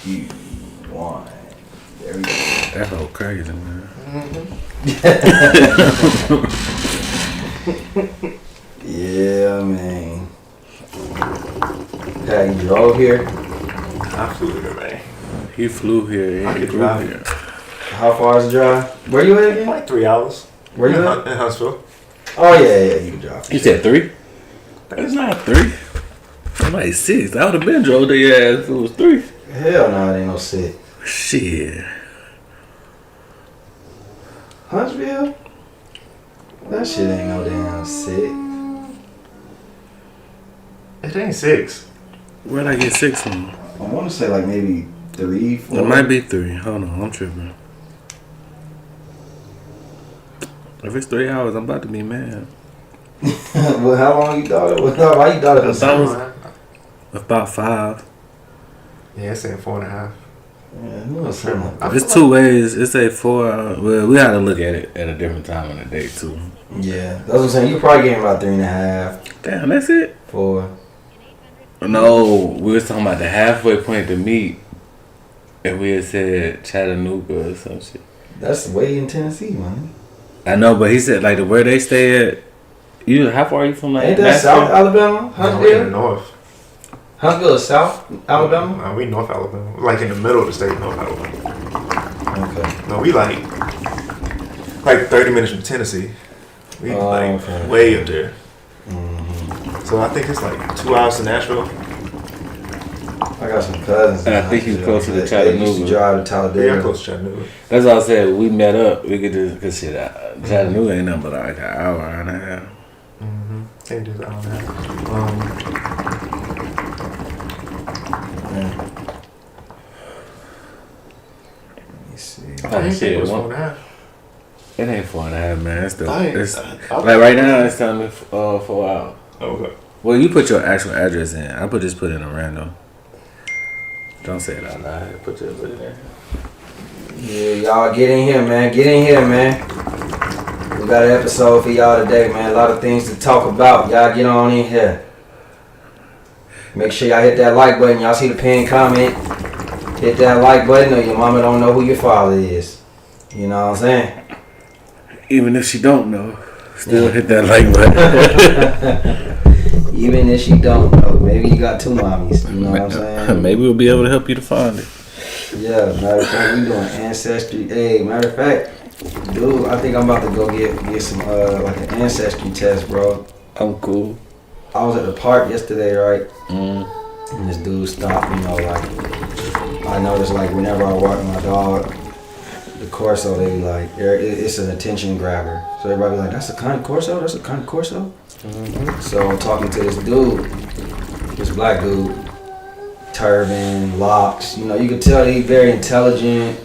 2, 1. There we go. That whole crazy, man. Yeah, man. Hey, you drove here? I flew here, man. He flew here. I He could flew drive. here. How far is the drive? Where you at again? Like 3 hours. Where you at? In Huntsville. Oh, yeah, you can drive. He said 3? It's not 3. It's like 6. I would have been drove their ass if it was 3. Hell no, it ain't no 6. Shit. Huntsville? That shit ain't no damn 6. It ain't 6. Where'd I get 6 from? I want to say like maybe 3, 4. It might be 3. Hold on, I'm tripping. If it's 3 hours, I'm about to be mad. Well, how long you thought it was? Why you thought it was? I thought it was about 5. Yeah, it's saying 4.5. Yeah, who was saying? It's 2 ways. It's a 4 hour. Well, we had to look at it at a different time in the day, too. Yeah, that's what I'm saying. You probably getting about 3.5, Damn, that's it? 4. No, we was talking about the halfway point to meet. And we had said Chattanooga or some shit. That's way in Tennessee, man. I know, but he said, like, where they stay at. How far are you from, like, Ain't that Nashville? South Alabama? No, we in the Huntsville? north. Huntsville is South Alabama? No, we North Alabama. Like in the middle of the state, North Alabama. Okay. No, we like 30 minutes from Tennessee. We okay. way up there. Mm-hmm. So I think it's like 2 hours to Nashville. I got some cousins. And I think he's closer to They used to Chattanooga. drive to Yeah, Talladega. I'm close to Chattanooga. That's why I said we met up. We could just, cause shit, Chattanooga ain't nothing but like an hour and a half. Mm-hmm. Ain't just out there. Yeah. Let me see. I didn't think it was one- 4.5. It ain't 4.5, man. It's the I like right now. It's telling me 4 hours. Okay. Well, you put your actual address in. I just put in a random. Don't say it out loud. Put it in. Yeah, y'all get in here, man. Get in here, man. We got an episode for y'all today, man. A lot of things to talk about. Y'all get on in here. Make sure y'all hit that like button. Y'all see the pinned comment. Hit that like button or your mama don't know who your father is. You know what I'm saying? Even if she don't know, still hit that like button. Even if she don't know. Maybe you got 2 mommies. You know what I'm saying? Maybe we'll be able to help you to find it. Yeah, matter of fact, we doing ancestry. Hey, matter of fact, dude, I think I'm about to go get some like an ancestry test, bro. I'm cool. I was at the park yesterday, right? Mm. And this dude stopped, you know, like, I noticed, like, whenever I walk my dog, the Corso, they be like, it's an attention grabber. So everybody be like, that's a kind of Corso? That's a kind of Corso? Mm-hmm. So I'm talking to this dude, this black dude, turban, locks, you know, you could tell he's very intelligent.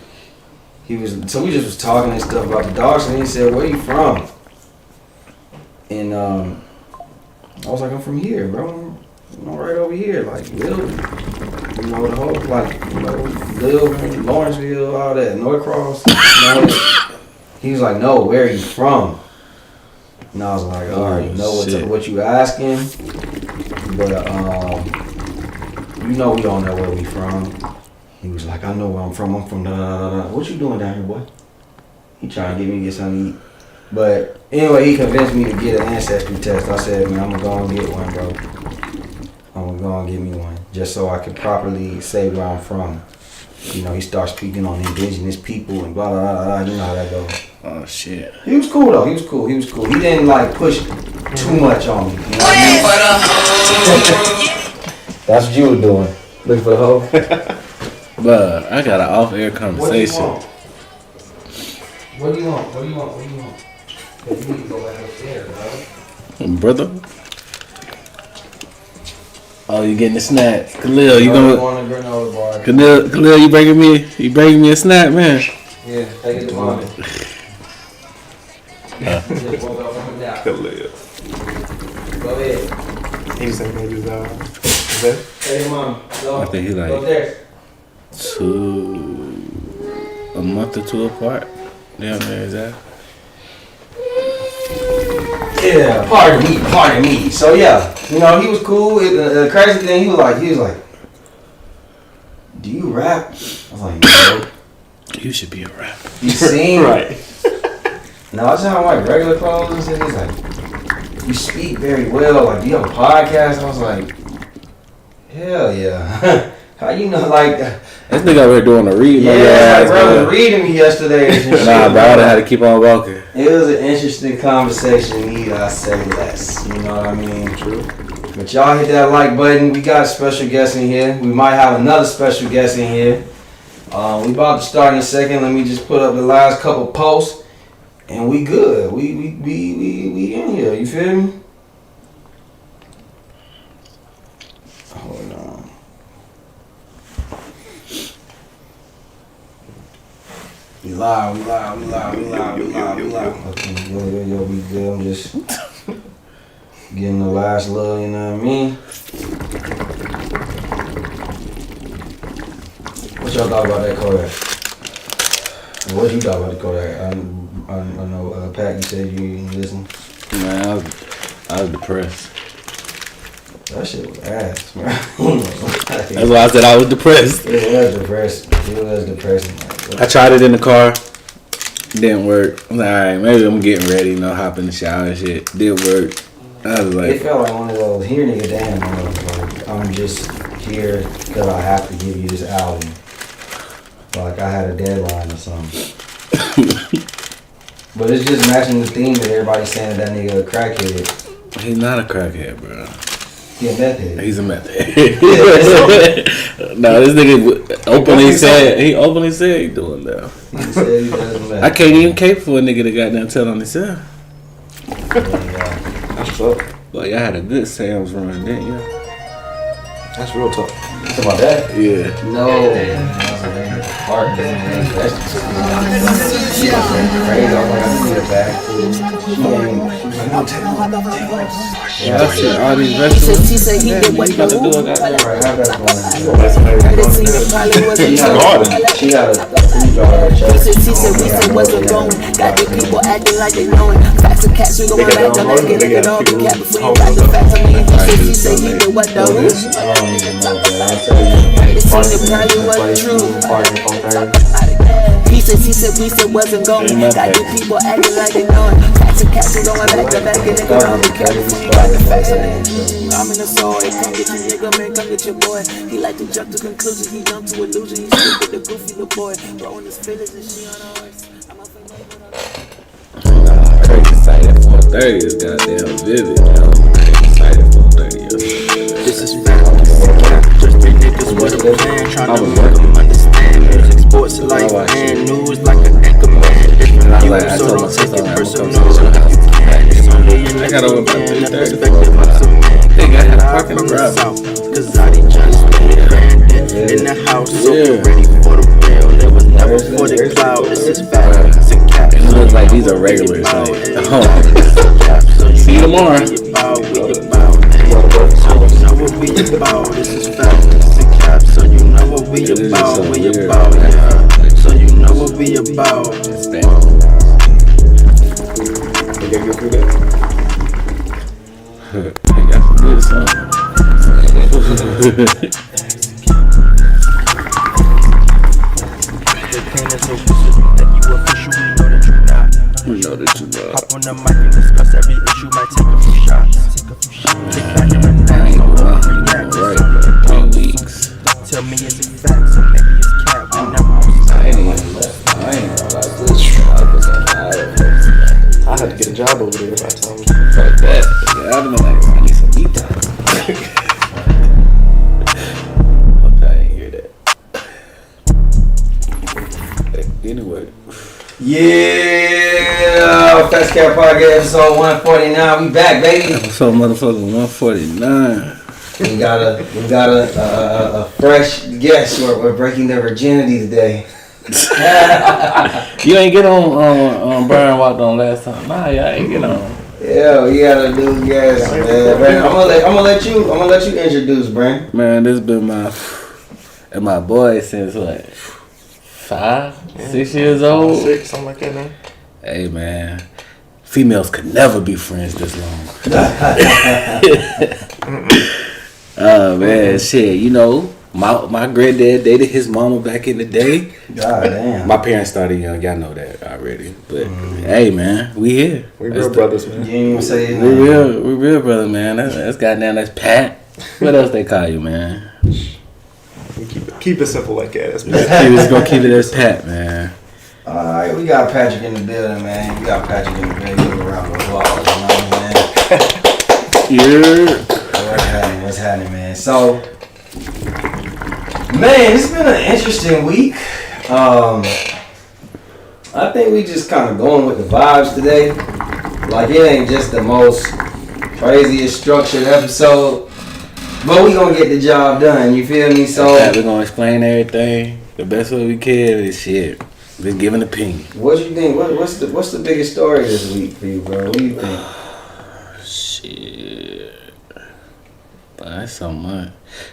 So we just was talking and stuff about the dogs, and he said, where you from? And I was like, I'm from here, bro. I'm right over here, like, Little, you know, the whole, like, you know, Little, Lawrenceville, all that, Norcross, you know. He was like, no, where are you from? And I was like, I already know what you asking, but, you know we don't know where we from. He was like, I know where I'm from da-da-da-da. What you doing down here, boy? He trying to get me to get something to eat. But anyway, he convinced me to get an ancestry test. I said, man, I'm going to go and get one, bro. I'm going to go and get me one. Just so I can properly say where I'm from. You know, he starts speaking on indigenous people and blah, blah, blah, blah. You know how that goes. Oh, shit. He was cool, though. He was cool. He didn't, like, push too much on me. You know what I mean? That's what you were doing. Looking for the hoe? But I got an off-air conversation. What do you want? You need to go back upstairs, bro. Brother? Oh, you getting the snacks. Khalil, you gonna... want a granola bar. Khalil, you bringing me a snack, man? Yeah, take it to mommy. Khalil. Go ahead. He said maybe that. Hey, mom. Go. I think he like Go there. a month or 2 apart. Damn, there is that. Yeah, pardon me. So yeah, you know, he was cool. The crazy thing, he was like, do you rap? I was like, no. You should be a rapper. You sing? Right. No, I just have like regular clothes. And he's like, you speak very well. Like, do you have a podcast? I was like, hell yeah. How you know, like... This nigga over here doing a read. Yeah, my brother was reading me yesterday. And shit, nah, bro, I had to keep on walking. It was an interesting conversation. Need I say less? You know what I mean? True. But y'all hit that like button. We got a special guest in here. We might have another special guest in here. We about to start in a second. Let me just put up the last couple posts, and we good. We in here. You feel me? Hold on. We live. Okay, yo, we good. I'm just getting the last little, you know what I mean? What y'all thought about that Kodak? What you thought about the Kodak? I know, Pat, you said you didn't listen. Man, I was depressed. That shit was ass, man. That's why I said I was depressed. It was depressing. I tried it in the car. Didn't work. I was like, alright, maybe I'm getting ready, you know, hop in the shower and shit. Didn't work. I was like... It felt like one of those, here nigga damn, like, I'm just here because I have to give you this album. Like I had a deadline or something. But it's just matching the theme that everybody's saying that nigga a crackhead. He's not a crackhead, bro. He a meth head. He's a meth head. No, this nigga openly said he doing that. He said he does meth. I can't even cape for a nigga that goddamn tell on himself. That's what's up. Like, I had a good Sam's run, didn't you? That's real tough. Talk about that? Yeah. No. That's a regular part. That's just crazy. I was like, I need it back. Yeah, I see all these vegetables. He said he did what You got to do it. Right, have that going. She got a food jar at church. He said we said wasn't wrong. Got the people acting like they know it. Facts and cats, we going back to let's get it all. The cat before you got the facts. I mean, he said he did what though? I don't even know, but I'll tell you. It seemed it probably wasn't true. He said we said wasn't going. Got the people acting like they know it. Facts and cats, we going back to back and nigga on the cat before you got the facts. I'm in the soul, come get your nigga, man, come get your boy. He like to jump to conclusions, he jump to illusion. He stick with the goofy little boy, throwing his feelings and she on the horse. I'm a Crazy sight at 4:30 is goddamn vivid. Crazy sight at 4:30. This is fact, just three niggas with a plan, trying to make them understand. Music, sports, life, and news like an anchor man. Different views, so don't take it personal. It's only in the I got over about weekend, 3:30. perspective of some man. I think I had a Live fucking from the grab. south, cause Zodi just stayed landed in the house, so get ready for the real. There was never for the cloud, this is fact. It's a cap. It looks like these are regulars. Like, see you tomorrow. So you know what we about, this is fact. It's a cap, so you know what we about, yeah. So you know what we about. They gave you a free day. I got some good stuff. We know that you love. Hop on the mic and discuss every issue, might take a few shots. Kick back and relax, I ain't hold gonna up, lie. react. Right, 3 weeks. Tell me it's a fact, so maybe it's cap, we never on I stop. ain't gonna lie. This I had to get a job over there by the time. like that. Yeah, I've been like, I need some me time. Hope I didn't hear that. Anyway. Yeah, Fast Cat Podcast episode 149. We back, baby. Episode motherfucking 149. We got a fresh guest. We're breaking their virginity today. You ain't get on Brian walked on last time. Nah, y'all ain't get on. Yeah, we got a new guest, man. Brandon, I'm gonna let you introduce, Brandon. Man, this been my boy since what? 5, 6 years old. 6, something like that, man. Hey man, females could never be friends this long. Man, shit, you know, My granddad dated his mama back in the day. God damn. My parents started young. Y'all know that already. But hey, man, we here. We real brothers, man. You didn't even say his We name. real brother, man. That's goddamn. That's Pat. What else they call you, man? We keep it simple like that. That's We just gonna keep it as Pat, man. Alright, we got Patrick in the building, man. We got Patrick in the building. Give a round of applause, you know what I'm saying? Yeah. What's happening, man? So, man, it's been an interesting week. I think we just kind of going with the vibes today. Like, it ain't just the most craziest structured episode, but we gonna get the job done, you feel me? So, We're gonna explain everything the best way we can. This shit. Been giving an opinion. what you think? What's the biggest story this week for you, bro? What do you think? Shit. But that's so much.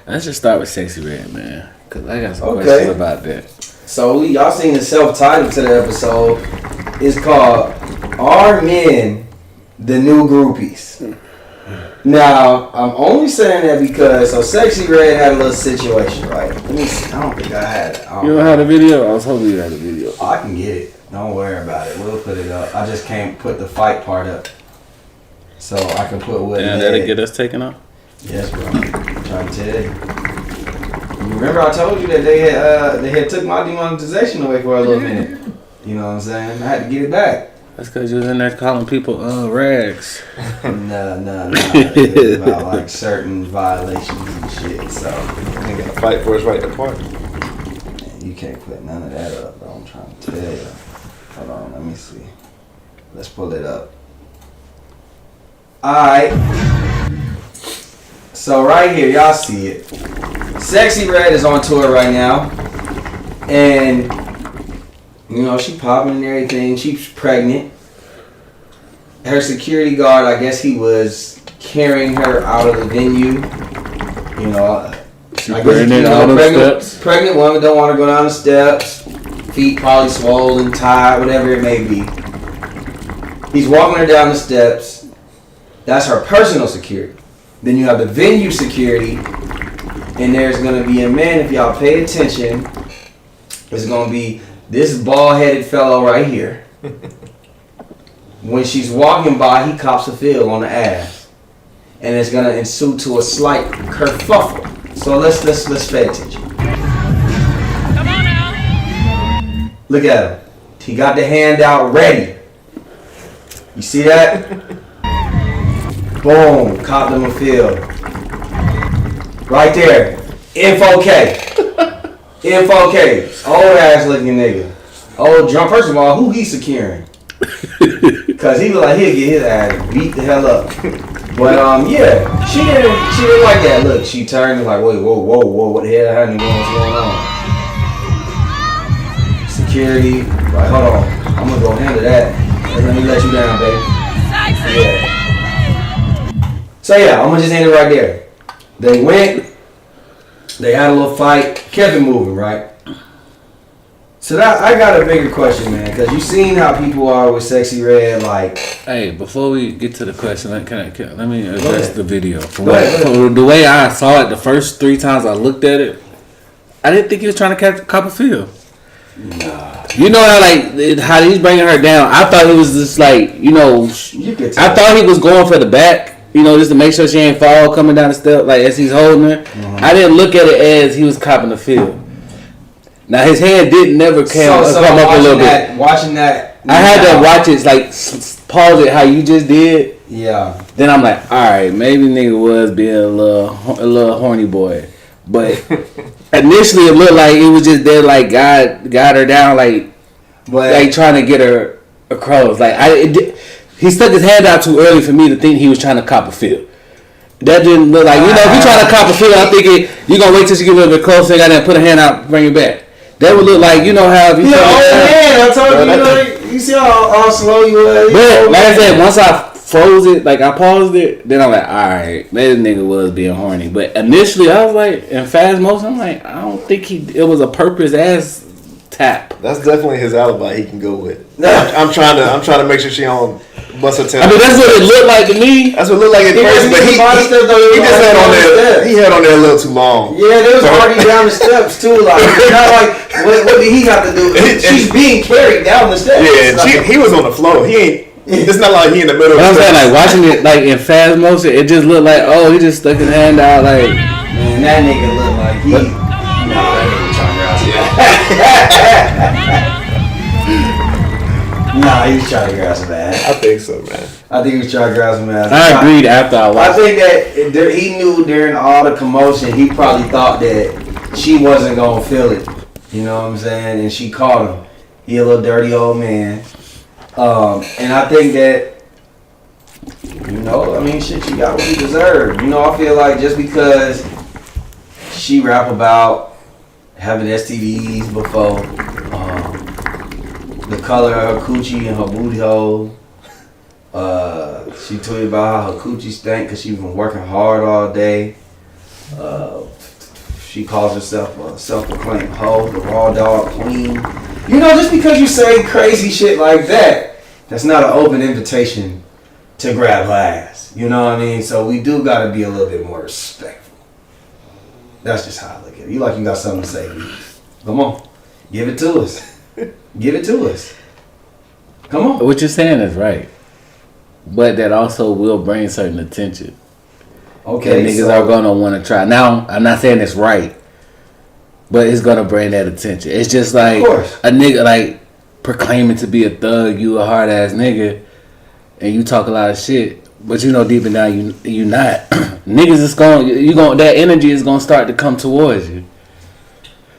Let's just start with Sexy Red, man. Cause I got some questions about that. So y'all seen the self-title to the episode. It's called "Are Men the New Groupies?" Now I'm only saying that because Sexy Red had a little situation, right? Let me see. I don't think I had it. You don't have the video? I was hoping you had the video. I can get it. Don't worry about it. We'll put it up. I just can't put the fight part up, so I can put what. Damn, that'll get us taken off. Yes, bro. I'm trying to tell you. You remember I told you that they had took my demonetization away for a little minute. You know what I'm saying? I had to get it back. That's because you was in there calling people rags. No. It's about like certain violations and shit. So ain't gotta fight for his right to party. man, you can't put none of that up, bro. I'm trying to tell you. Hold on, let me see. Let's pull it up. Alright. So right here, y'all see it. Sexy Red is on tour right now. And you know, she popping and everything. She's pregnant. Her security guard, I guess he was carrying her out of the venue. You know, I guess pregnant woman don't want to go down the steps. Feet probably swollen, tired, whatever it may be. He's walking her down the steps. That's her personal security. Then you have the venue security, and there's gonna be a man. If y'all pay attention, it's gonna be this bald-headed fellow right here. When she's walking by, he cops a feel on the ass, and it's gonna ensue to a slight kerfuffle. So let's pay attention. Come on now. Look at him. He got the hand out ready. You see that? Boom, copped him a feel. Right there. Info K. Info K. Old ass looking nigga. Old drunk. First of all, who he securing? Cause he look like he'll get his ass beat the hell up. But yeah, she didn't like that. Look, she turned and like, wait, whoa, what the hell happened? What's going on? Security, like, hold on, I'm gonna go handle that. Let me let you down, baby. Yeah. So yeah, I'm gonna just end it right there. They went, they had a little fight, kept it moving, right? So that I got a bigger question, man, because you seen how people are with Sexy Red, like. Hey, before we get to the question, let me address ahead. the video. Go ahead. The way I saw it, the first 3 times I looked at it, I didn't think he was trying to cop a feel. Nah. You know how he's bringing her down. I thought it was just like, you know, You could tell. I thought he was going for the back. You know, just to make sure she ain't fall coming down the step, like as he's holding her. Mm-hmm. I didn't look at it as he was copping the feel. Now his hand didn't never come up a little bit. Watching that, I had to watch it, like pause it how you just did. Yeah. Then I'm like, all right, maybe nigga was being a little horny boy, but initially it looked like it was just there, like got her down, like trying to get her across. Like he stuck his hand out too early for me to think he was trying to cop a feel. That didn't look like, you know, if you trying to cop a feel, I'm thinking you gonna wait till she get a little bit closer and gotta put a hand out, bring it back. That would look like, you know how if you I told you, you see how slow you was. But like I said, once I froze it, like I paused it, then I'm like, alright, maybe the nigga was being horny. But initially I was like, in fast motion, I'm like, I don't think it was a purpose ass tap. That's definitely his alibi. He can go with. I'm trying to make sure she don't bust her tail. I mean, that's what it looked like to me. That's what it looked like at first, but he just had on there. He had on there a little too long. Yeah, there was already down the steps too. Like, it's not like what did he have to do? She's being carried down the steps. Yeah, he was on the floor. He ain't. It's not like he in the middle. But I'm saying, like, watching it like in fast motion, it just looked like, oh, he just stuck his hand out, like. Man, that nigga looked like he. That nigga trying to grab some ass. Nah, he was trying to grab some ass. I think so, man. I think he was trying to grab some ass. I agreed after I watched. I think that he knew during all the commotion, he probably thought that she wasn't gonna feel it. You know what I'm saying? And she caught him. He a little dirty old man. And I think that, you know, I mean, shit, she got what she deserved. You know, I feel like just because she rap about having STDs before, the color of her coochie and her booty hole, she tweeted about how her coochie stank because she's been working hard all day. She calls herself a self-proclaimed hoe, the raw dog queen. You know, just because you say crazy shit like that, that's not an open invitation to grab her ass. You know what I mean? So we do got to be a little bit more respectful. That's just how I look at it. You like you got something to say. Come on. Give it to us. Give it to us. Come on. What you're saying is right. But that also will bring certain attention. Okay. And niggas are going to want to try. Now, I'm not saying it's right. But it's going to bring that attention. It's just like a nigga, like, proclaiming to be a thug, you a hard ass nigga, and you talk a lot of shit, but you know deep down you not. Niggas is that energy is gonna start to come towards you.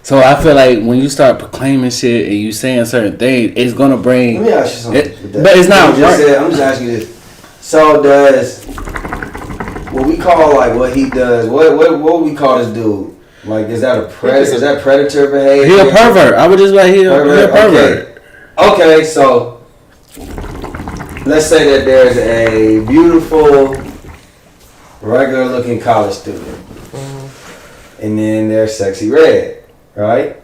So I feel like when you start proclaiming shit and you saying certain things, it's gonna bring. Let me ask you something. But it's not. I'm just asking you this. So does what we call like what he does? What we call this dude? Like, is that a predator? Is that predator behavior? He a pervert. I would just like he a pervert. Okay, so let's say that there's a beautiful, regular-looking college student, and then there's Sexy Red, right?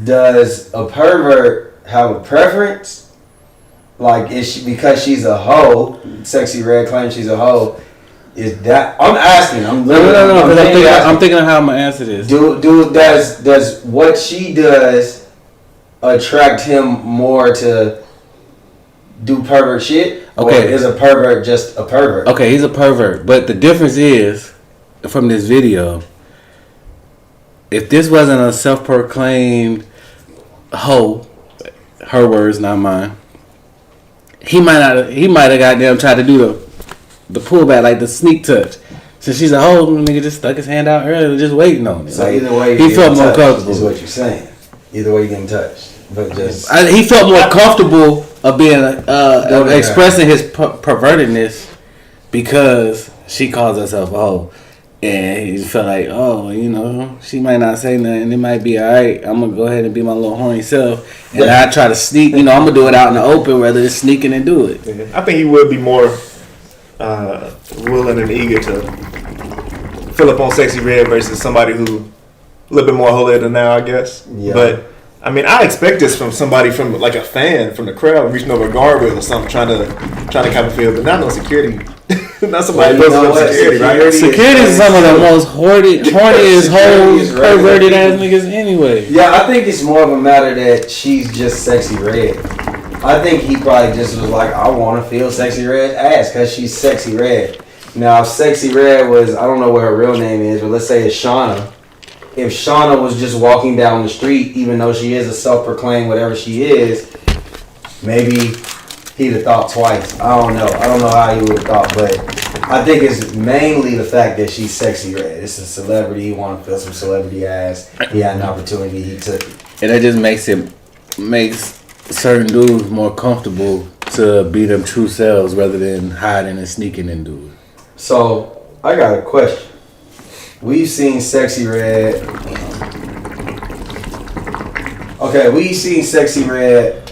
Does a pervert have a preference? Like, is she, because she's a hoe, Sexy Red claims she's a hoe, is that... I'm asking. No. I'm thinking of how I'm going to answer this. Does what she does attract him more to do pervert shit? Okay. Or is a pervert just a pervert? Okay, he's a pervert. But the difference is, from this video, if this wasn't a self-proclaimed hoe, her words, not mine, he might have goddamn tried to do the pullback, like the sneak touch. Since she's a hoe, nigga just stuck his hand out earlier, just waiting on it. So like, either way, he felt more comfortable. Is what you're saying. Either way, you getting touched. But just he felt more comfortable of being expressing his pervertedness because she calls herself a hoe, and he felt like, oh, you know, she might not say nothing. It might be all right. I'm gonna go ahead and be my little horny self, and I try to sneak. You know, I'm gonna do it out in the open rather than sneaking and do it. I think he would be more willing and eager to fill up on Sexy Red versus somebody who a little bit more holier than thou, I guess. Yeah. But I mean, I expect this from somebody from like a fan from the crowd reaching over a guardrail or something, trying to kind of feel, but not no security, not somebody posting up security, right? Security is some of the most horniest, hoes, perverted ass niggas anyway. Yeah, I think it's more of a matter that she's just Sexy Red. I think he probably just was like, I want to feel Sexy Red's ass because she's Sexy Red. Now, if Sexy Red was, I don't know what her real name is, but let's say it's Shauna. If Shauna was just walking down the street, even though she is a self-proclaimed whatever she is, maybe he'd have thought twice. I don't know. I don't know how he would have thought, but I think it's mainly the fact that she's Sexy Red. It's a celebrity. He wanted to feel some celebrity ass. He had an opportunity. He took it. And that just makes certain dudes more comfortable to be them true selves rather than hiding and sneaking and do it. So, I got a question. We've seen Sexy Red. Okay, we've seen Sexy Red.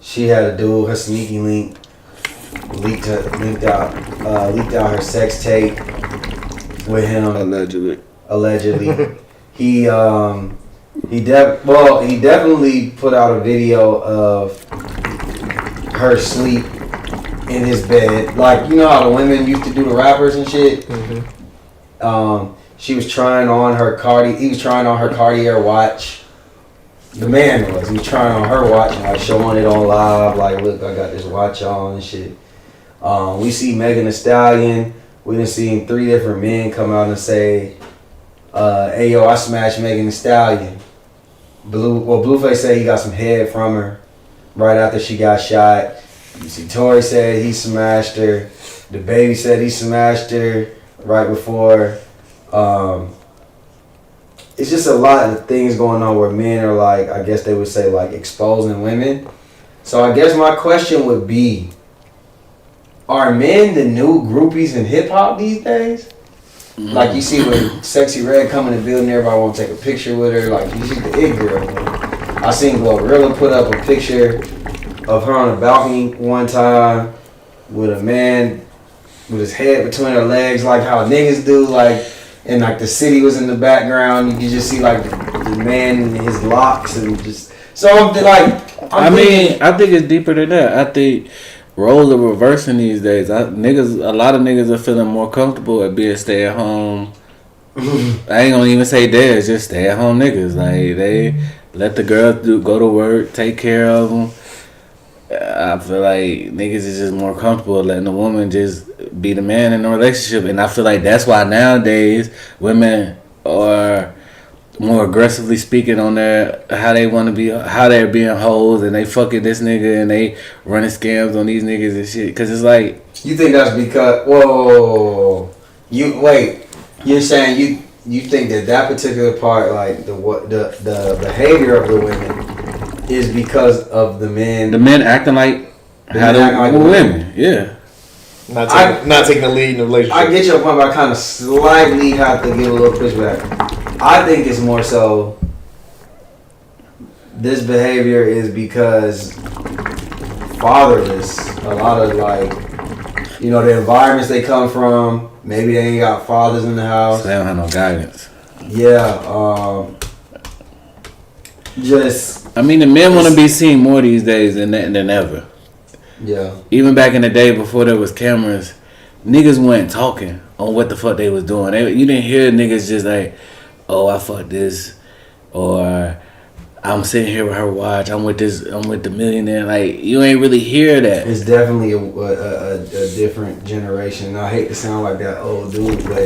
She had a dude, her sneaky link, leaked out her sex tape with him. Allegedly. allegedly. he definitely put out a video of her asleep in his bed. Like, you know how the women used to do the rappers and shit? Mm-hmm. He was trying on her Cartier watch. The man was. He was trying on her watch and like showing it on live. Like, look, I got this watch on and shit. We see Megan Thee Stallion. We done seen 3 different men come out and say, hey, yo, I smashed Megan Thee Stallion. Blueface said he got some head from her right after she got shot. You see, Tory said he smashed her. The baby said he smashed her right before. It's just a lot of things going on where men are like, I guess they would say like exposing women. So I guess my question would be, are men the new groupies in hip hop these days? Mm-hmm. Like you see when Sexy Red come in the building, everybody want to take a picture with her. Like you see the it girl. I seen Glorilla put up a picture of her on a balcony one time with a man with his head between her legs, like how niggas do, like, and like the city was in the background. You could just see like the man and his locks and just. So I'm like, I think it's deeper than that. I think roles are reversing these days. A lot of niggas are feeling more comfortable at being stay at home. I ain't gonna even say dads, just stay at home niggas. Like they let the girls go to work, take care of them. I feel like niggas is just more comfortable letting the woman just be the man in the relationship, and I feel like that's why nowadays women are more aggressively speaking on how they want to be, how they're being hoes, and they fucking this nigga and they running scams on these niggas and shit. Cause it's like, you think that's because you're saying you think that particular part, like the behavior of the women is because of the men. The men acting like how they act like the women. Yeah. Not taking the lead in the relationship. I get your point, but I kind of slightly have to give a little pushback. I think it's more so this behavior is because fatherless. A lot of like, you know, the environments they come from, maybe they ain't got fathers in the house. So they don't have no guidance. Yeah. I mean, the men want to be seen more these days than ever. Yeah. Even back in the day before there was cameras, niggas weren't talking on what the fuck they was doing. You didn't hear niggas just like, oh, I fucked this, or I'm sitting here with her watch. I'm with the millionaire. Like, you ain't really hear that. It's definitely a different generation. I hate to sound like that old dude, but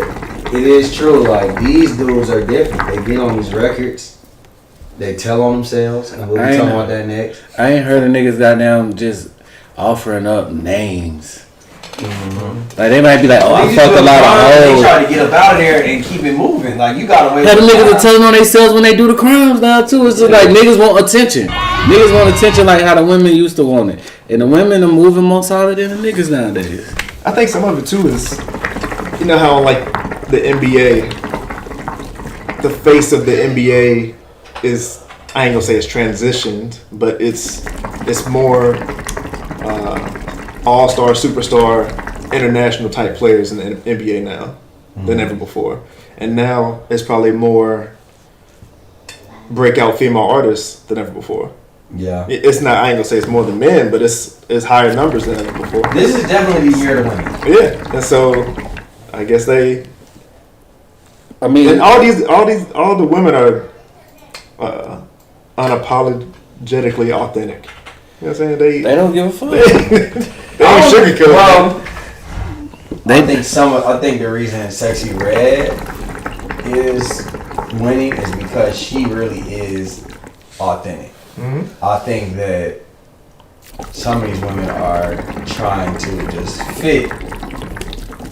it is true. Like, these dudes are different. They get on these records. They tell on themselves, and we'll be talking about that next. I ain't heard of niggas goddamn just offering up names. Mm-hmm. Like they might be like, oh, I fucked a lot of hoes. They try to get up out of there and keep it moving. Like you gotta wait. Have the niggas are telling on themselves when they do the crimes now too. It's just like niggas want attention. Niggas want attention like how the women used to want it, and the women are moving more solid than the niggas nowadays. I think some of it too is, you know how like the NBA, the face of the NBA is, I ain't gonna say it's transitioned, but it's more all-star, superstar, international type players in the NBA now than ever before. And now it's probably more breakout female artists than ever before. Yeah. It's not, I ain't gonna say it's more than men, but it's higher numbers than ever before. This is definitely the year to win. Yeah. And so I guess and all the women are unapologetically authentic. You know what I'm saying? They don't give a fuck. They ain't sugarcoat. Well, I think the reason Sexy Red is winning is because she really is authentic. Mm-hmm. I think that some of these women are trying to just fit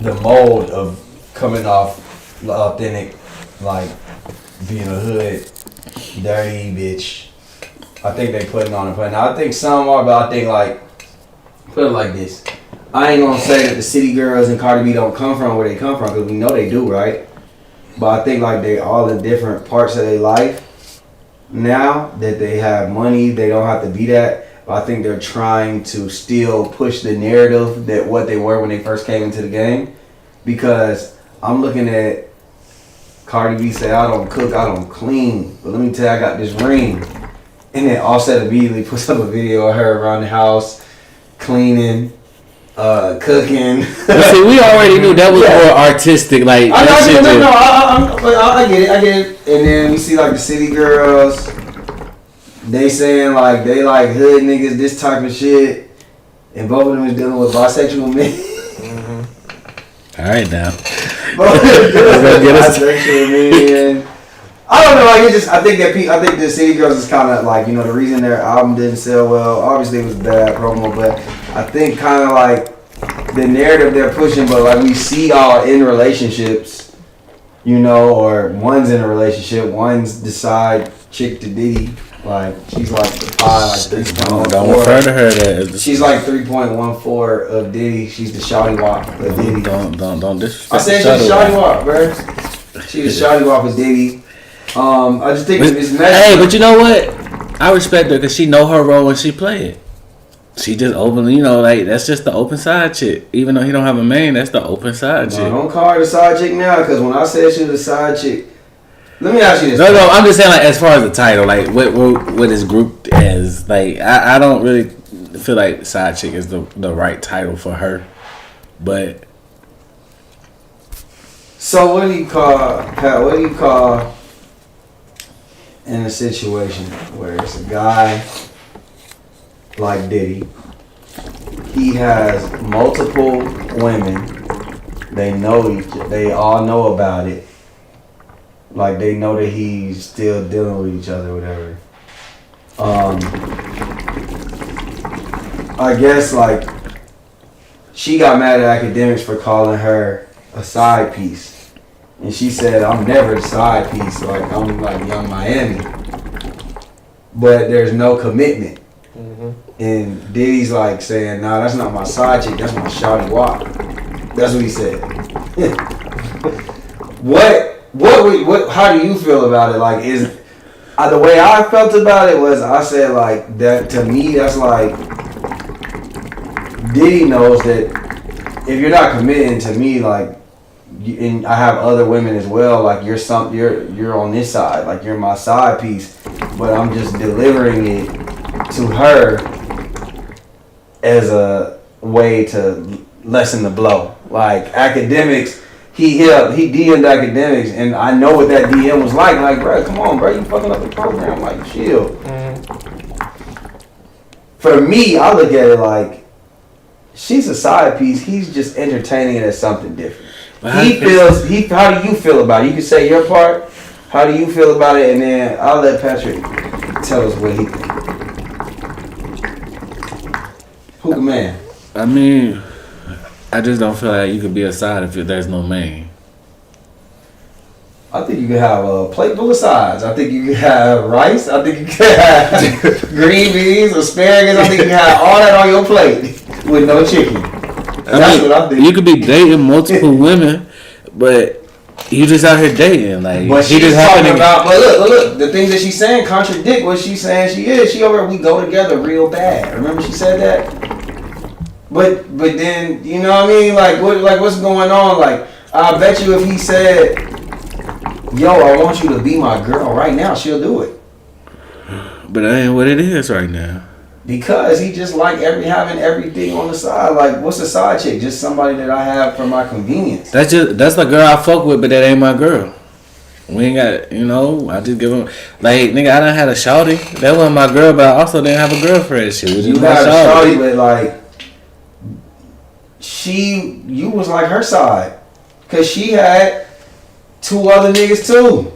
the mold of coming off authentic, like being a hood, dirty bitch. I think they putting on a play. Now I think some are, but I think like, put it like this. I ain't gonna say that the city girls and Cardi B don't come from where they come from, because we know they do, right? But I think like they all in different parts of their life now that they have money, they don't have to be that. But I think they're trying to still push the narrative that what they were when they first came into the game. Because I'm looking at Cardi B said, I don't cook, I don't clean. But let me tell you, I got this ring. And then Offset immediately puts up a video of her around the house, cleaning, cooking. But see, we already knew that was more artistic. Like, I get it. And then we see like the city girls. They saying like they like hood niggas, this type of shit. And both of them is dealing with bisexual men. All right now. Bisexual men. I don't know. Like it just, I think the City Girls is kind of like, you know, the reason their album didn't sell well. Obviously, it was bad promo, but I think kind of like the narrative they're pushing. But like we see all in relationships, you know, or one's in a relationship, one's the side chick to Diddy. Like she's like the pie, like 3.14. Don't refer to her that. She's like 3.14 of Diddy. She's the shawty wop of Diddy. Don't disrespect. I said she's the shawty wop, bro. She's the shawty wop of Diddy. I just think it's messy. Hey, but you know what? I respect her because she know her role when she play it. She just openly, you know, like that's just the open side chick. Even though he don't have a main, that's the open side chick. Don't call her the side chick now, because when I said she was the side chick, let me ask you this. No, I'm just saying, like, as far as the title, like, what is grouped as, like, I don't really feel like side chick is the right title for her, but. So what do you call in a situation where it's a guy like Diddy, he has multiple women, they all know about it. Like they know that he's still dealing with each other or whatever. I guess like she got mad at academics for calling her a side piece. And she said, I'm never the side piece, like I'm like Young Miami. But there's no commitment. And Diddy's like saying, nah, that's not my side chick, that's my shawty wop. That's what he said. What how do you feel about it? Like the way I felt about it was I said like that to me that's like Diddy knows that if you're not committing to me, like and I have other women as well, like you're on this side, like you're my side piece, but I'm just delivering it to her as a way to lessen the blow. Like academics, he DM'd academics, and I know what that DM was like. Like, bro, come on, bro, you fucking up the program. Like, chill. For me, I look at it like she's a side piece. He's just entertaining it as something different. How do you feel about it? You can say your part. How do you feel about it? And then I'll let Patrick tell us what he thinks. Who the man? I mean, I just don't feel like you could be a side if there's no main. I think you could have a plate full of sides. I think you could have rice. I think you could have green beans, asparagus. I think you could have all that on your plate with no chicken. That's what I think. You could be dating multiple women, but you just out here dating. Like, but she just talking about. But look, the things that she's saying contradict what she's saying she is. She over, we go together real bad. Remember she said that? But then, you know what I mean? Like what's going on? Like, I bet you if he said, yo, I want you to be my girl right now, she'll do it. But that ain't what it is right now. Because he just like having everything on the side. Like, what's a side chick? Just somebody that I have for my convenience. That's the girl I fuck with, but that ain't my girl. We ain't got, you know, I just give him, like, nigga, I done had a shawty. That wasn't my girl, but I also didn't have a girlfriend. Shit, was you had a shawty, but like, you was like her side. Because she had 2 other niggas too.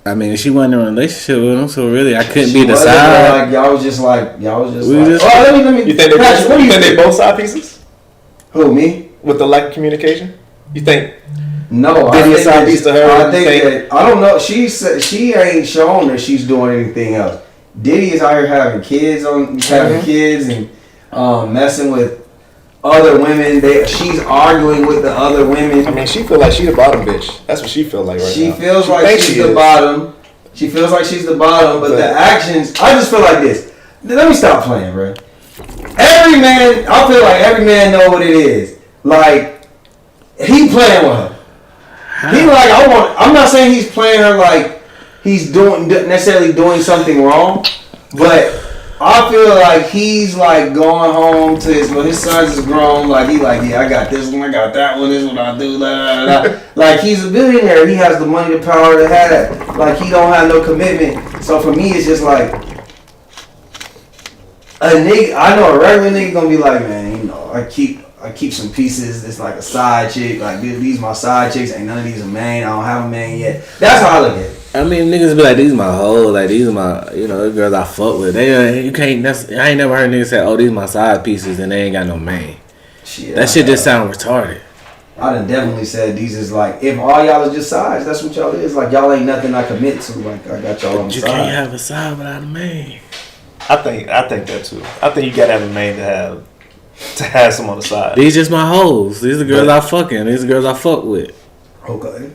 I mean, she wasn't in a relationship with him, so really I couldn't be the side. Like, y'all was just like. Oh, let me. You think they both side pieces? Who, me? With the lack of communication? You think? No, Diddy a side piece to her? I think that, I don't know. She ain't shown that she's doing anything else. Diddy is out here having kids and messing with other women. She's arguing with the other women. I mean, she feel like she the bottom bitch. That's what she feel like right now. She feels like she's the bottom. She feels like she's the bottom, but the actions. I just feel like this. Let me stop playing, bro. I feel like every man know what it is. Like, he playing with her. He like I'm not saying he's playing her like he's necessarily doing something wrong, but I feel like he's like going home to his sons is grown. Like he like, yeah, I got this one, I got that one. This is what I do. Blah, blah, blah. Like he's a billionaire. He has the money, the power to have that. Like he don't have no commitment. So for me, it's just like a nigga. I know a regular nigga gonna be like, man, you know, I keep some pieces. It's like a side chick. Like these my side chicks. Ain't none of these a main. I don't have a main yet. That's how I look at it. I mean, niggas be like, these my hoes, like these are my, you know, the girls I fuck with. You can't. I ain't never heard niggas say, oh, these my side pieces, and they ain't got no main. Shit, that shit just sound retarded. I done definitely said these is like, if all y'all is just sides, that's what y'all is. Like y'all ain't nothing I commit to. Like I got y'all on the side. You can't have a side without a main. I think that too. I think you gotta have a main to have some on the side. These just my hoes. These are the girls I fucking. These are the girls I fuck with. Okay.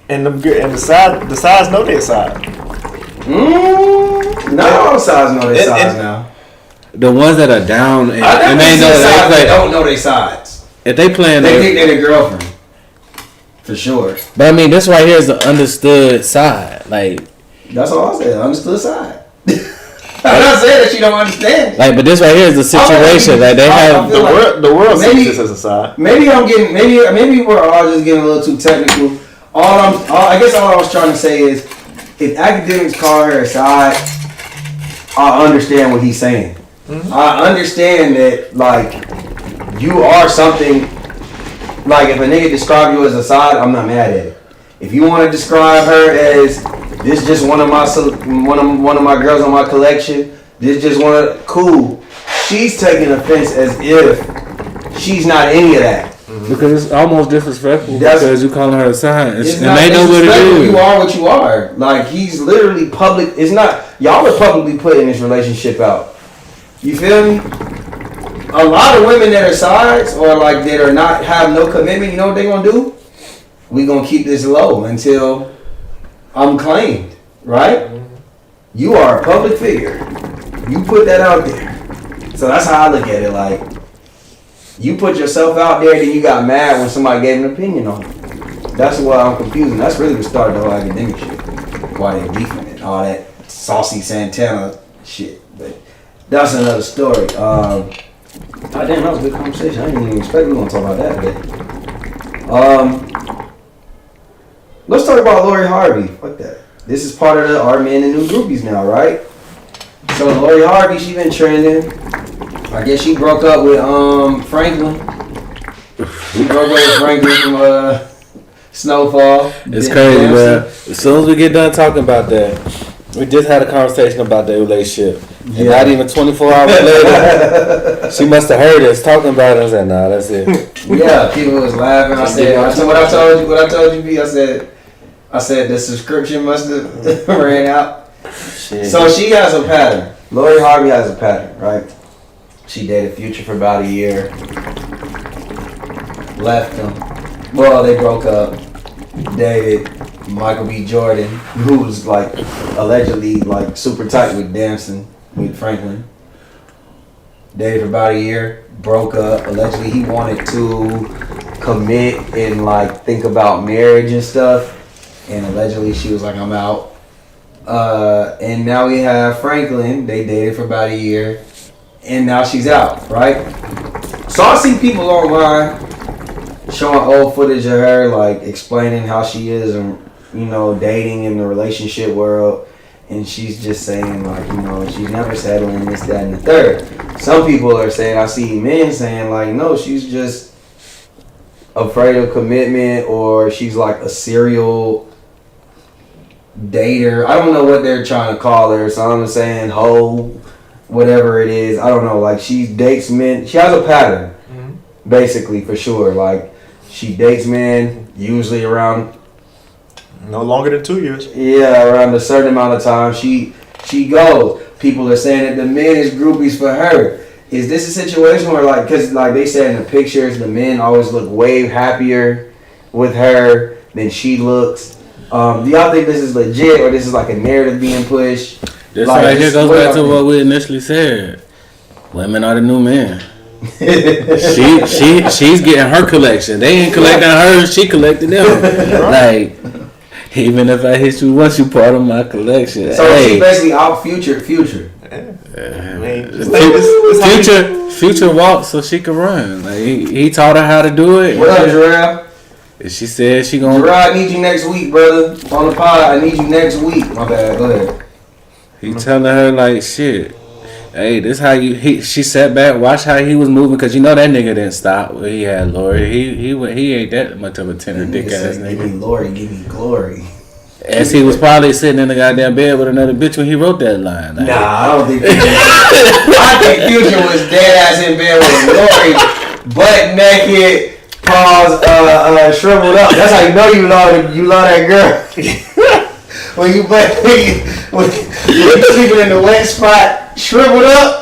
And the sides know their side. Not all the sides know their sides now. The ones that are down and they know that they don't know their sides. If they playing, they think they're their girlfriend. For sure. But I mean, this right here is the understood side. Like that's all I said. Understood side. I'm not saying that you don't understand. Like, but this right here is the situation. Like they have the world sees this as a side. Maybe I'm getting maybe we're all just getting a little too technical. I guess all I was trying to say is, if academics call her a side, I understand what he's saying. Mm-hmm. I understand that, like, you are something. Like, if a nigga describe you as a side, I'm not mad at it. If you want to describe her as this, just one of my girls on my collection. This just cool. She's taking offense as if she's not any of that. Because it's almost disrespectful because you calling her a side. And they know what it is. You are what you are. Like, he's literally public. It's not. Y'all are publicly putting this relationship out. You feel me? A lot of women that are sides or like that are not have no commitment, you know what they gonna do? We gonna keep this low until I'm claimed, right? You are a public figure. You put that out there. So that's how I look at it. Like, you put yourself out there, then you got mad when somebody gave an opinion on it. That's why I'm confused. That's really what started the whole academic shit. Why they beefing and all that saucy Santana shit. But that's another story. Damn, that was a good conversation. I didn't even expect we were going to talk about that. But let's talk about Lori Harvey. Fuck that. This is part of the Our Men and New Groupies now, right? So Lori Harvey, she been trending. I guess she broke up with Franklin. She broke up with Franklin from Snowfall. It's crazy, man. As soon as we get done talking about that, we just had a conversation about their relationship. And not even 24 hours later, she must have heard us talking about it. I said, nah, that's it. Yeah, people was laughing. What I told you, B, I said the subscription must have ran out. Shit. So she has a pattern. Lori Harvey has a pattern, right? She dated Future for about a year. Left him. Well, they broke up. Dated Michael B. Jordan, who was like allegedly like super tight with dancing with Franklin. Dated for about a year. Broke up. Allegedly he wanted to commit and like think about marriage and stuff. And allegedly she was like, I'm out. And now we have Franklin. They dated for about a year. And now she's out, right? So I see people online showing old footage of her, like explaining how she is and, you know, dating in the relationship world. And she's just saying, like, you know, she's never settling this, that, and the third. Some people are saying, I see men saying, like, no, she's just afraid of commitment, or she's like a serial dater. I don't know what they're trying to call her. So I'm saying hoe, whatever it is. I don't know. Like, she dates men. She has a pattern, basically, for sure. Like, she dates men usually around no longer than 2 years. Yeah, around a certain amount of time. She goes. People are saying that the men is groupies for her. Is this a situation where, like, because like they said in the pictures, the men always look way happier with her than she looks? Do y'all think this is legit, or this is like a narrative being pushed? This like, right here goes back to what we initially said. Women are the new men. She's getting her collection. They ain't collecting hers. She collected them. Like, even if I hit you once, you part of my collection. So she basically out Future. Future walks so she can run. Like he taught her how to do it. What up, Jarrell? And she said she gonna. Jarrell, I need you next week, brother. On the pod, I need you next week. My bad. Go ahead. He telling her like shit. Hey, this how you. She sat back, watched how he was moving, cause you know that nigga didn't stop when he had Lori. He ain't that much of a tender dick ass nigga. Give me Lori, give me glory. As he was probably sitting in the goddamn bed with another bitch when he wrote that line. Like, Nah, I don't think Future. I think Future was dead ass in bed with Lori, butt naked, paws shriveled up. That's how you know you love that girl. when you sleeping in the wet spot, shriveled up.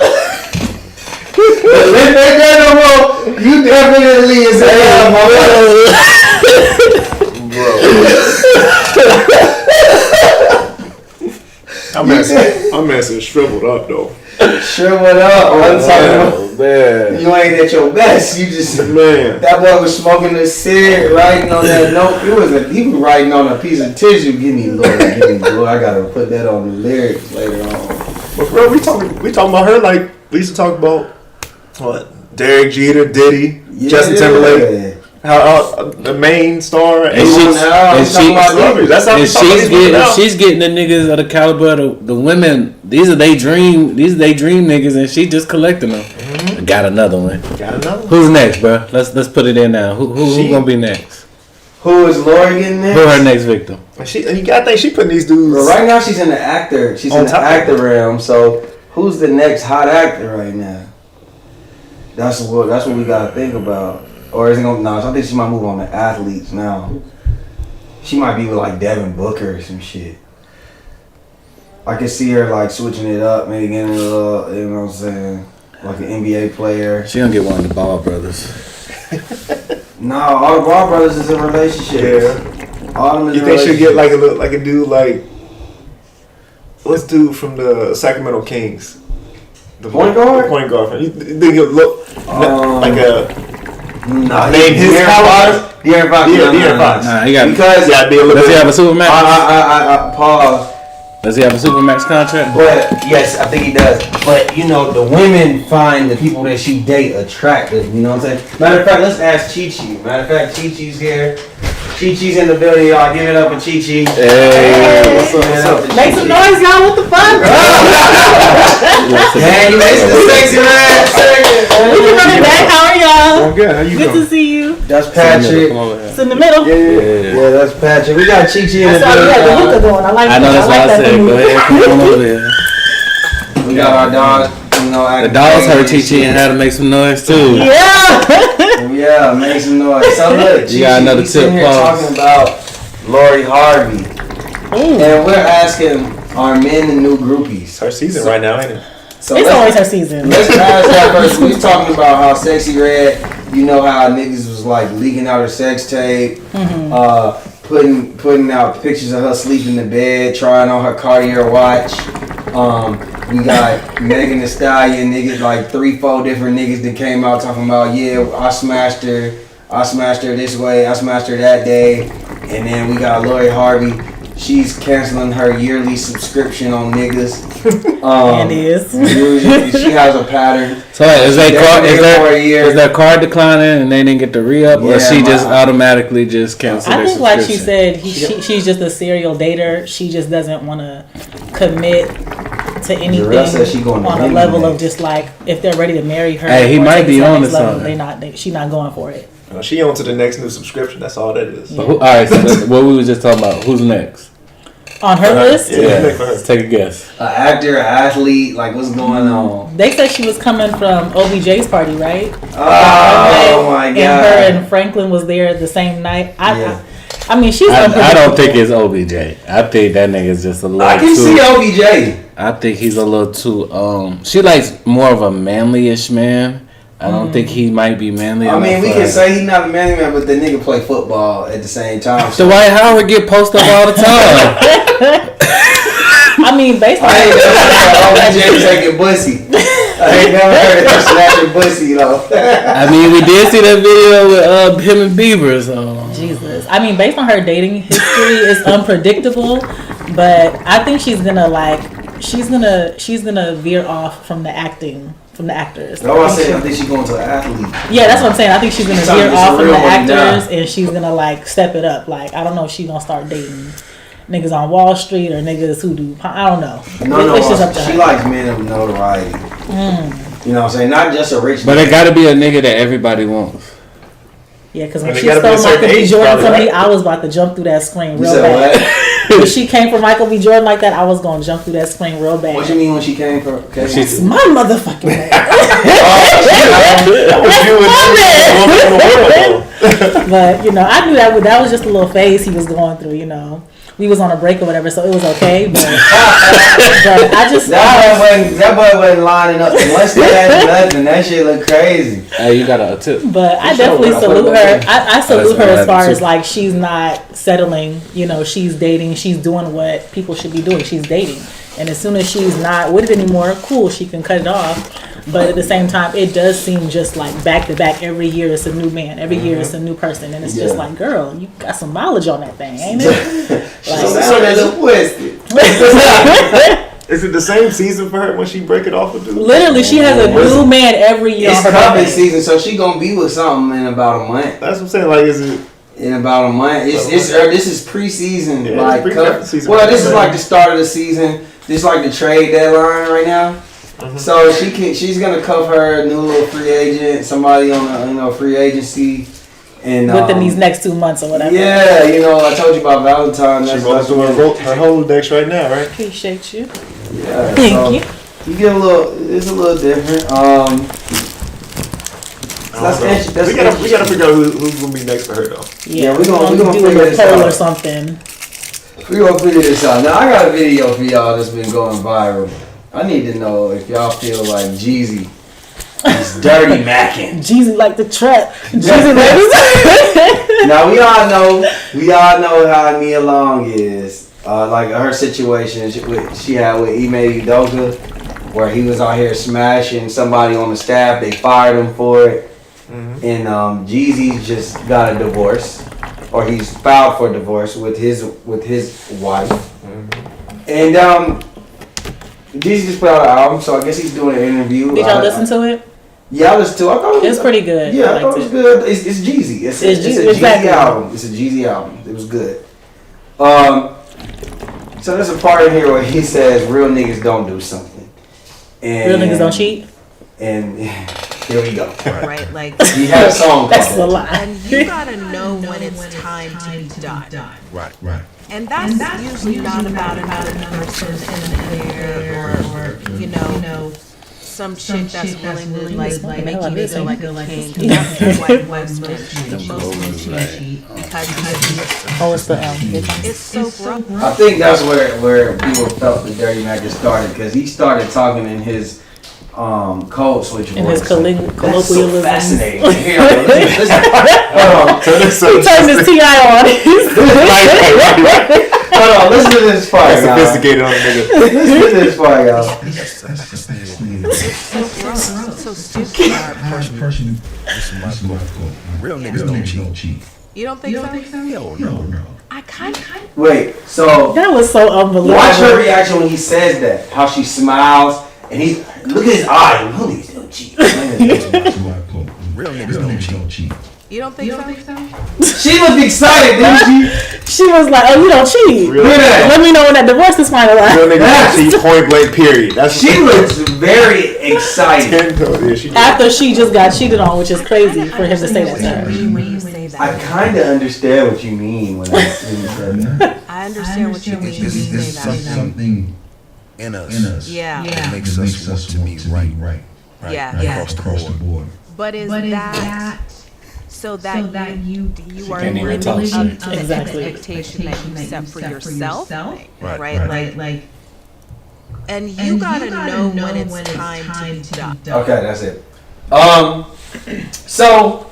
But let that girl no more. You definitely is a bro. I'm asking shriveled up though. Shriveled up. I'm talking about. Man. You ain't at your best. You just Man. That boy was smoking a cig, writing on that note. He was writing on a piece of tissue. Give me Lord, give me Lord. I gotta put that on the lyrics later on. But bro, we talking about her like we used to talk about what Derek Jeter, Diddy, Justin Timberlake. How the main star And she's getting the niggas of the caliber of the women. These are they dream niggas, and she just collecting them. Mm-hmm. Got another one. Who's next, bro? Let's put it in now. Who gonna be next? Who is Lori getting next? Who her next victim? You gotta think she putting these dudes. Well, right now she's in the actor. She's in the actor realm. So who's the next hot actor right now? That's what we gotta think about. Or is it gonna? No, I think she might move on to athletes now. She might be with like Devin Booker or some shit. I can see her like switching it up, maybe getting a little, you know what I'm saying, like an NBA player. She gonna get one of the Ball brothers. No, all the Ball brothers is in relationships. Yeah. All of them is You think she'll get like a dude like what's dude from the Sacramento Kings? The point guard. The point guard. You think he'll look like a? Nah, name his caliber. De'Aaron Fox. De'Aaron Fox. Nah, he got because be a little does he have a Supermax? Pause. Does he have a Supermax contract? But yes, I think he does. But you know, the women find the people that she date attractive. You know what I'm saying? Matter of fact, let's ask Chi Chi. Matter of fact, Chi Chi's here. Chi Chi's in the building, y'all. Give it up for Chi Chi. Hey, what's up? Make some noise, y'all. What the fuck? Man, you made the sexy man. We can run it back. How are y'all? I'm good. How you Good doing? to see you. That's Patrick. It's in the middle. Yeah, that's Patrick. We got Chi Chi in the That's how we got the building. hookah going. I like I know that. that's what I like said. that. Go ahead, come on over there. We got our dog. You know, The dogs heard Chi and had to make some noise too. Yeah. Yeah, make some noise. So look, You got another we sitting tip, here pause. talking about Lori Harvey, and we're asking, are men the new groupies? It's her season right now, ain't it? So It's let's- always her season. Let's ask that first. We was talking about how Sexy Red, you know how niggas was like leaking out her sex tape, putting out pictures of her sleeping in the bed, trying on her Cartier watch. We got Megan Thee Stallion, niggas like 3-4 different niggas that came out talking about, yeah, I smashed her this way, I smashed her that day, and then we got Lori Harvey. She's canceling her yearly subscription on niggas. And is. Usually she has a pattern. So wait, is their card declining and they didn't get the re-up, or Yeah, she just automatically just canceled I their think, like she subscription? said, she's just a serial dater. She just doesn't want to commit to anything rest said she going to on a Disney level next. of just like if they're ready to marry her. Hey, he or might take it be to the on next to level, something. She's not going for it. She on to the next new subscription. That's all that is. All right, so what we was just talking about. Who's next? On her list, Yeah. Let's take a guess. An actor, an athlete, like what's going on? they said she was coming from OBJ's party, right? Oh my And god! her and Franklin was there the same night. Yeah. I mean, she's. I don't think it's OBJ. I think that nigga's just a little I can too. see OBJ. I think he's a little too. She likes more of a manly-ish man. I don't think he might be manly. I mean, enough we for can her. say he's not a manly man, but the nigga play football at the same time. The Dwight Howard get posted up all the time. I mean, based on I ain't never OBJ taking pussy. ain't never heard of snatching pussy though. I mean, we did see that video with him and Bieber, so. Jesus. I mean, based on her dating history, it's unpredictable, but I think she's gonna veer off from the acting. From the actors. No, I think she's going to an athlete. Yeah, that's what I'm saying. I think she's gonna veer off from the actors now. and she's gonna like step it up. Like I don't know if she's gonna start dating niggas on Wall Street or niggas who do. I don't know. It's just up to she her. likes men of notoriety. You know what I'm saying? Not just a rich. But it got to be a nigga that everybody wants. Yeah, because when And she they gotta be stole a certain Michael B. age, Jordan probably, from me, right? I was about to jump through that screen You real said bad. what? When she came for Michael B. Jordan like that, I was gonna jump through that screen real bad. What you mean when she came for? Okay. It's my motherfucking man. But you know, I knew that was just a little phase he was going through. You know, we was on a break or whatever, so it was okay. But I just that boy wasn't lining up to one stat nothing. That shit look crazy. Hey, you got a tip. But I definitely salute her. I salute her as far as like she's not settling. You know, she's dating. She's doing what people should be doing. She's dating. And as soon as she's not with it anymore, cool, she can cut it off. But at the same time, it does seem just like back to back. Every year it's a new man. Every year it's a new person. And it's just like, girl, you got some mileage on that thing, ain't it? Is it the same season for her when she break it off with dude? Literally, she has a new man every year. It's cuffing season, so she gonna be with something in about a month. That's what I'm saying. Like, is it? In about a month. This is preseason. Yeah, like season. well, this is like the start of the season. This is like the trade deadline right now. So she's gonna cuff her new little free agent, somebody on a free agency, and within these next 2 months or whatever. Yeah, you know, I told you about Valentine. She's rolling through her Rolodex right now, right? Appreciate you. Yeah, Thank you. You get a little. It's a little different. We gotta figure out who's gonna be next for her though. Yeah, we're gonna do figure a this poll out. or something. We're gonna figure this out. Now I got a video for y'all that's been going viral. I need to know if y'all feel like Jeezy is dirty macking. Jeezy like the trap. Jeezy like Now we all know how Nia Long is. Like her situation she had with Ime Udoka, where he was out here smashing somebody on the staff. They fired him for it. And Jeezy just got a divorce, or he's filed for divorce with his wife. And Jeezy just put out an album, so I guess he's doing an interview. Did y'all listen to it? Yeah, I listened to it. I thought it's pretty good. Yeah, I thought it was good. It's Jeezy. It's a Jeezy album. It's a Jeezy album. It was good. So there's a part in here where he says real niggas don't do something. And real niggas don't cheat? And here we go. Right, like he had a song. That's a lie. And you gotta know when it's time to be done. Right. And that's usually not about another person in there or you know some chick that's willing to like make you feel like a king. That's why most men cheat because it's so gross. I think that's where people felt the Dirty Mac started, because he started talking in his code switch voice. In his colloquialism. So fascinating. Here, listen. He turned his TI on. Right. Hold on, listen to this part, y'all. Sophisticated on the nigga. Listen to this part, y'all. So stupid. Real niggas don't cheat. You don't think so? Hell no. I kind of. Wait, so That was so unbelievable. watch her reaction when he says that. How she smiles, and look at his eyes. Real niggas don't cheat. Real niggas don't cheat. You don't think so? She looked excited, didn't she? She was like, "Oh, you don't cheat. Real Let me know when that divorce is finalized." Real niggas don't cheat. Point blank. Period. She looks very excited. After she just got cheated on, which is crazy for him to say that to her. When you say that. I kind of understand what you mean when you said that. I understand what you mean when you It's say that. something in us. Yeah. That makes us want to be right. Yeah. Across the board. But is that so that you are can't even living talk up shit. to the Exactly. expectation that you set for yourself? Right. Like, and you gotta know when it's time to be done. Okay, that's it. So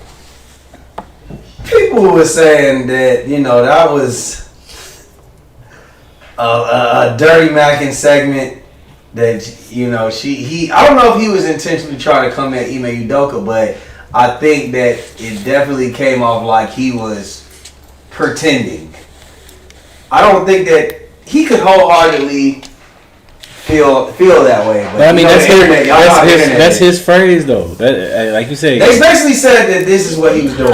people were saying that that was a dirty macking segment, that I don't know if he was intentionally trying to come at Ime Udoka, but I think that it definitely came off like he was pretending. I don't think that he could wholeheartedly feel that way. But I mean, that's his. his phrase though. That, like you say, They basically said that this is what he was doing.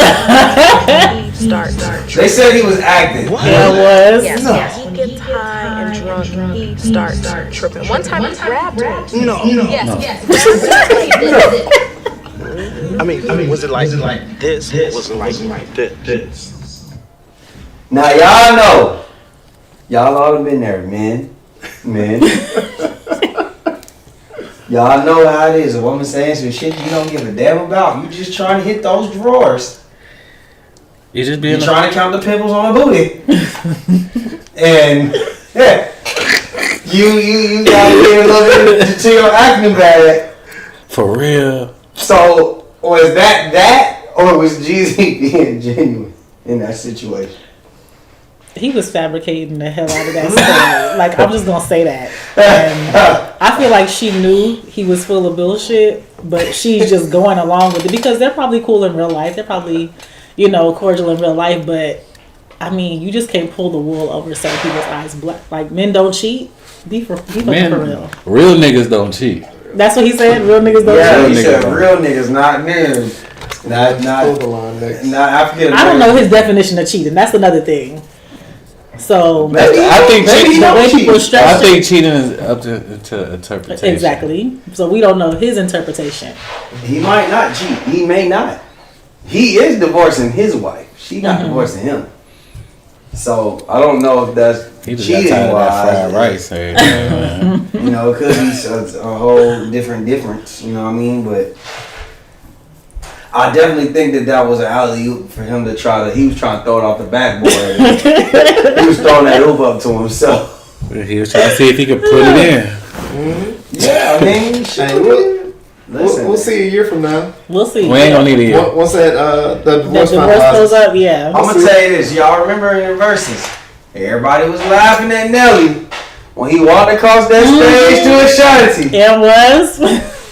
Start. They said he was acting. Yeah, it was. Yes. He gets high and drunk. He starts tripping. One time he grabbed me. No. Yes. I mean, was it like this? Was it like this? Now y'all know. Y'all all have been there, men. Y'all know how it is. A woman saying some shit you don't give a damn about. You just trying to hit those drawers. You're trying to count the pimples on a booty. And yeah. You gotta get a little bit to your acting bag. For real. So was that or was Jeezy being genuine in that situation? He was fabricating the hell out of that story. Like, I'm just gonna say that. And I feel like she knew he was full of bullshit, but she's just going along with it because they're probably cool in real life. They're probably, cordial in real life. But I mean, you just can't pull the wool over certain people's eyes. Like, men don't cheat. Be for real. Real niggas don't cheat. That's what he said. Real niggas don't cheat. Yeah, he said real niggas, not men. Not African. I don't know his definition of cheating. That's another thing. So I think cheating is up to interpretation. Exactly. So we don't know his interpretation. He might not cheat. He may not. He is divorcing his wife. She not divorcing him. So I don't know if that's cheating wise. Fried rice, it could be a whole difference. You know what I mean? But I definitely think that was an alley-oop for him to he was trying to throw it off the backboard. He was throwing that hoop up to himself. He was trying to see if he could put it in. Mm-hmm. Yeah, I mean, shit. We'll see a year from now. We'll see. We ain't gonna need a year. Once the divorce goes up, yeah. I'm gonna tell you this. Y'all remember in the verses, everybody was laughing at Nelly when he walked across that stage to Ashanti. It was.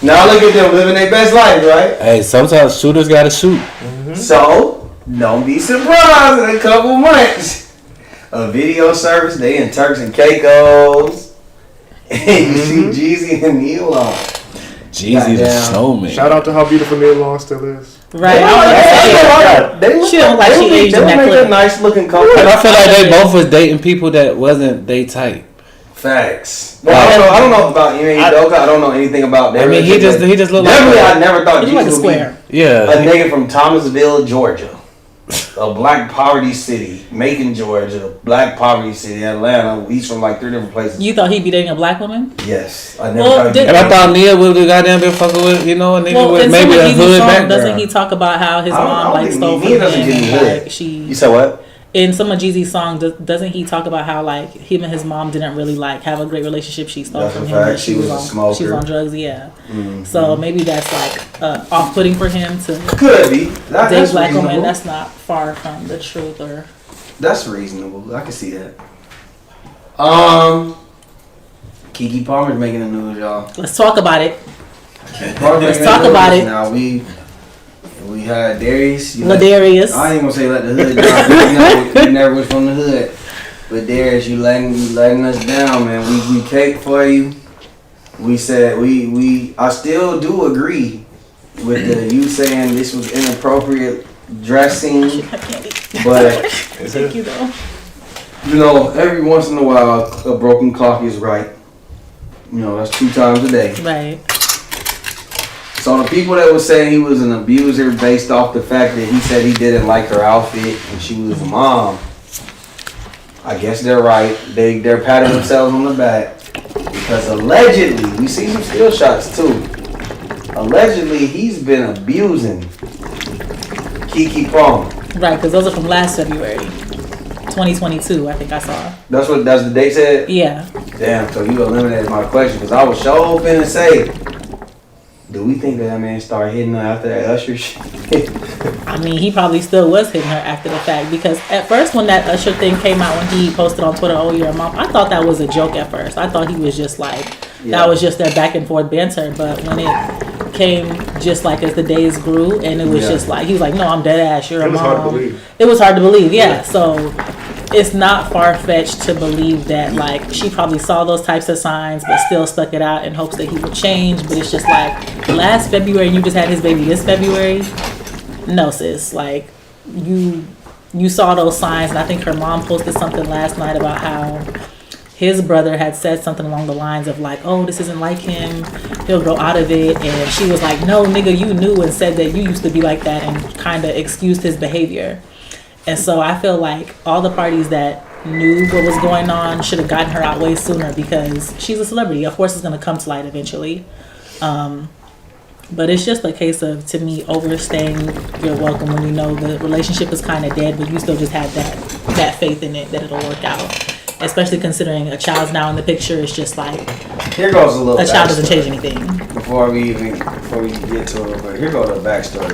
Now look at them living their best life, right? Hey, sometimes shooters gotta shoot. Mm-hmm. So don't be surprised in a couple months. A video service, they in Turks and Caicos, and you see Jeezy and Neil on. Jeezy the snowman. Shout out to how beautiful Neil Long still is. Right. She don't like she aged in that clip. A nice looking couple. And I feel like they both was dating people that wasn't they type. Facts. Well, I don't know about Ime Udoka. I don't know anything about that. I mean, he just looked definitely. like I never thought Jeezy like a square. Yeah, a nigga from Thomasville, Georgia, a black poverty city. Macon, Georgia, black poverty city. Atlanta. He's from like 3 different places. You thought he'd be dating a black woman? Yes, I never. And I thought Neil would have goddamn been fucking with a nigga with maybe a hood background. Doesn't he talk about how his mom stole from him? And, you said what? In some of Jeezy's songs, doesn't he talk about how him and his mom didn't really have a great relationship? She stole from him. She was a smoker. She was on drugs. Yeah. Mm-hmm. So maybe that's off-putting for him to could be date black women. That's not far from the truth, or that's reasonable. I can see that. Keke Palmer's making the news, y'all. Let's talk about it. Let's talk about it. Now we had Darius. Ladarius. I ain't gonna say let the hood down. You never was from the hood. But Darius, you letting us down, man. We cake for you. We said I still do agree with you saying this was inappropriate dressing. But thank you though. Every once in a while a broken clock is right. That's 2 times a day. Right. So the people that were saying he was an abuser based off the fact that he said he didn't like her outfit and she was a mom, I guess they're right. They're patting themselves on the back because allegedly, we see some still shots too. Allegedly, he's been abusing Keke Palmer. Right, because those are from last February, 2022. I think I saw. That's the date said. Yeah. Damn. So you eliminated my question because I was so finna say. Do we think that man started hitting her after that Usher shit? I mean, he probably still was hitting her after the fact because at first when that Usher thing came out when he posted on Twitter, "Oh, you're a mom," I thought that was a joke at first. I thought he was just that was just their back and forth banter. But when it came just like as the days grew, and it was just like, he was like, no, I'm dead ass, you're a mom. It was hard to believe. It was hard to believe, yeah. So it's not far-fetched to believe that like she probably saw those types of signs but still stuck it out in hopes that he would change. But it's just like, last February and you just had his baby this February. No, sis, like you saw those signs. And I think her mom posted something last night about how his brother had said something along the lines of like, oh, this isn't like him, he'll grow out of it. And she was like, no, nigga, you knew and said that you used to be like that, and kind of excused his behavior. And so I feel like all the parties that knew what was going on should have gotten her out way sooner, because she's a celebrity. Of course it's going to come to light eventually. But it's just a case of, to me, overstaying your welcome when you know the relationship is kind of dead, but you still just have that faith in it that it'll work out. Especially considering a child's now in the picture. It's just like, here goes a little. A child doesn't change anything. Before we get to it, but here goes the backstory.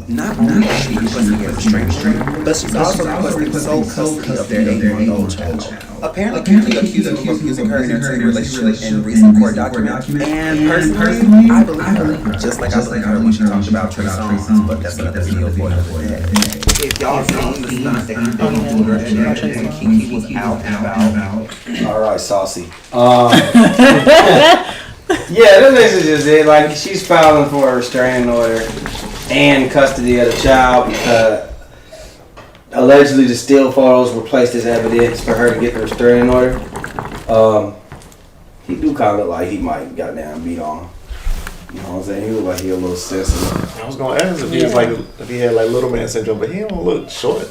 Not only is she requesting a restraining, but she's also requesting sole custody of their 8-month-old child. Apparently, Kimberly accused him of abusing her in their relationship in recent court documents. And personally, I believe her. Just like I believe her when she talked about Trey Songz, but that's another video for another day. If y'all seen the stunt that he did on Twitter when Kiki was out and about. All right, saucy. Yeah, this is just it. Like, she's filing for a restraining order and custody of the child because allegedly the still photos were placed as evidence for her to get the restraining order. He do kind of look like he might goddamn beat on him. You know what I'm saying? He look like he a little sensitive. I was gonna ask if he was like, if he had like little man syndrome, but he don't look short.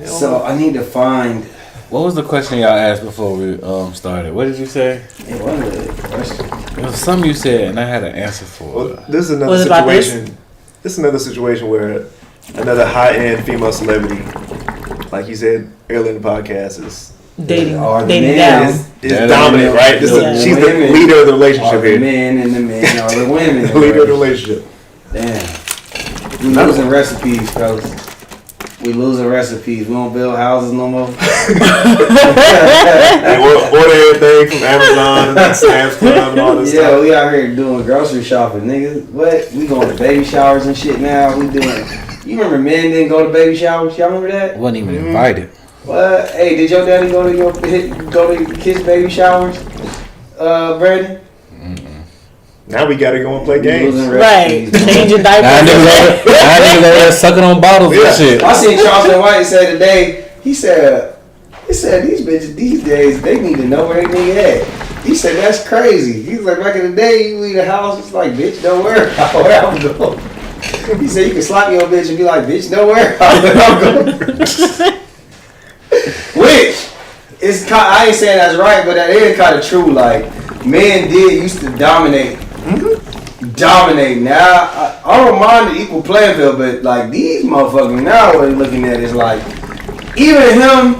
So I need to find. What was the question y'all asked before we started? What did you say? It wasn't a question. It was something you said, and I had an answer for it. Well, this is another situation. This is another situation where another high-end female celebrity, like you said earlier in the podcast, is dating down. Is dominant, right? She's the leader of the relationship here. The men and the men are the women. The leader of the relationship. Damn. We losing recipes, fellas. We losing recipes. We don't build houses no more. They order everything from Amazon and Sam's Club and all this stuff. Yeah, we out here doing grocery shopping, nigga. What? We going to baby showers and shit now. We doing. You remember men didn't go to baby showers? Y'all remember that? Wasn't even invited. What? Hey, did your daddy go to your kids' baby showers, Brandon? Now we gotta go and play games. Right. Changing diapers. I didn't go there sucking on bottles and shit. I seen Charleston White say today, he said these bitches these days, they need to know where they nigga at. He said that's crazy. He's like, back in the day, you leave the house, it's like, bitch, don't worry about where I'm going. He said you can slap your bitch and be like, bitch, don't worry about where I'm going. Which is I ain't saying that's right, but that is kind of true. Like, men used to dominate. Dominate. Now I don't mind the equal playing field, but like these motherfuckers now, what they're looking at is like, even him.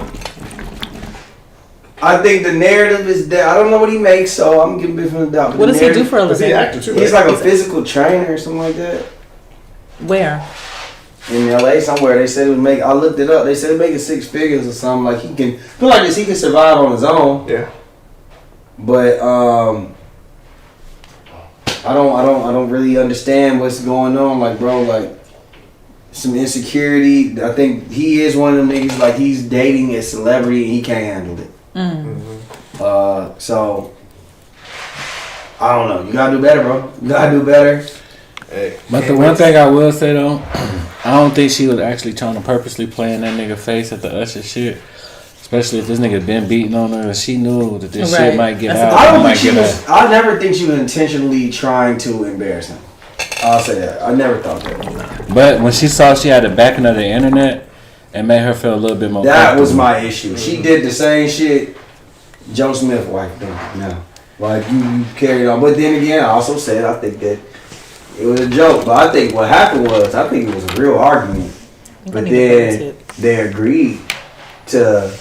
I think the narrative is that I don't know what he makes, so I'm giving bit from the doubt. What does he do for a living? He's like a physical trainer or something like that. Where? In LA somewhere. They said it would make. I looked it up. They said making 6 figures or something. Like he can feel like this. He can survive on his own. Yeah. But I don't really understand what's going on. Like, bro, like some insecurity. I think he is one of them niggas. Like he's dating a celebrity and he can't handle it. So I don't know. You gotta do better, bro. You gotta do better. Hey, but the one thing I will say though, I don't think she was actually trying to purposely play in that nigga face at the Usher shit. Especially if this nigga been beating on her and she knew that this shit might get out. I never think she was intentionally trying to embarrass him. I'll say that. I never thought that. But when she saw she had the backing of the internet, it made her feel a little bit more That was my issue. She did the same shit Joe Smith wife did. No. Like you carried on. But then again, I also said I think that it was a joke. But I think what happened was I think it was a real argument. But then they agreed to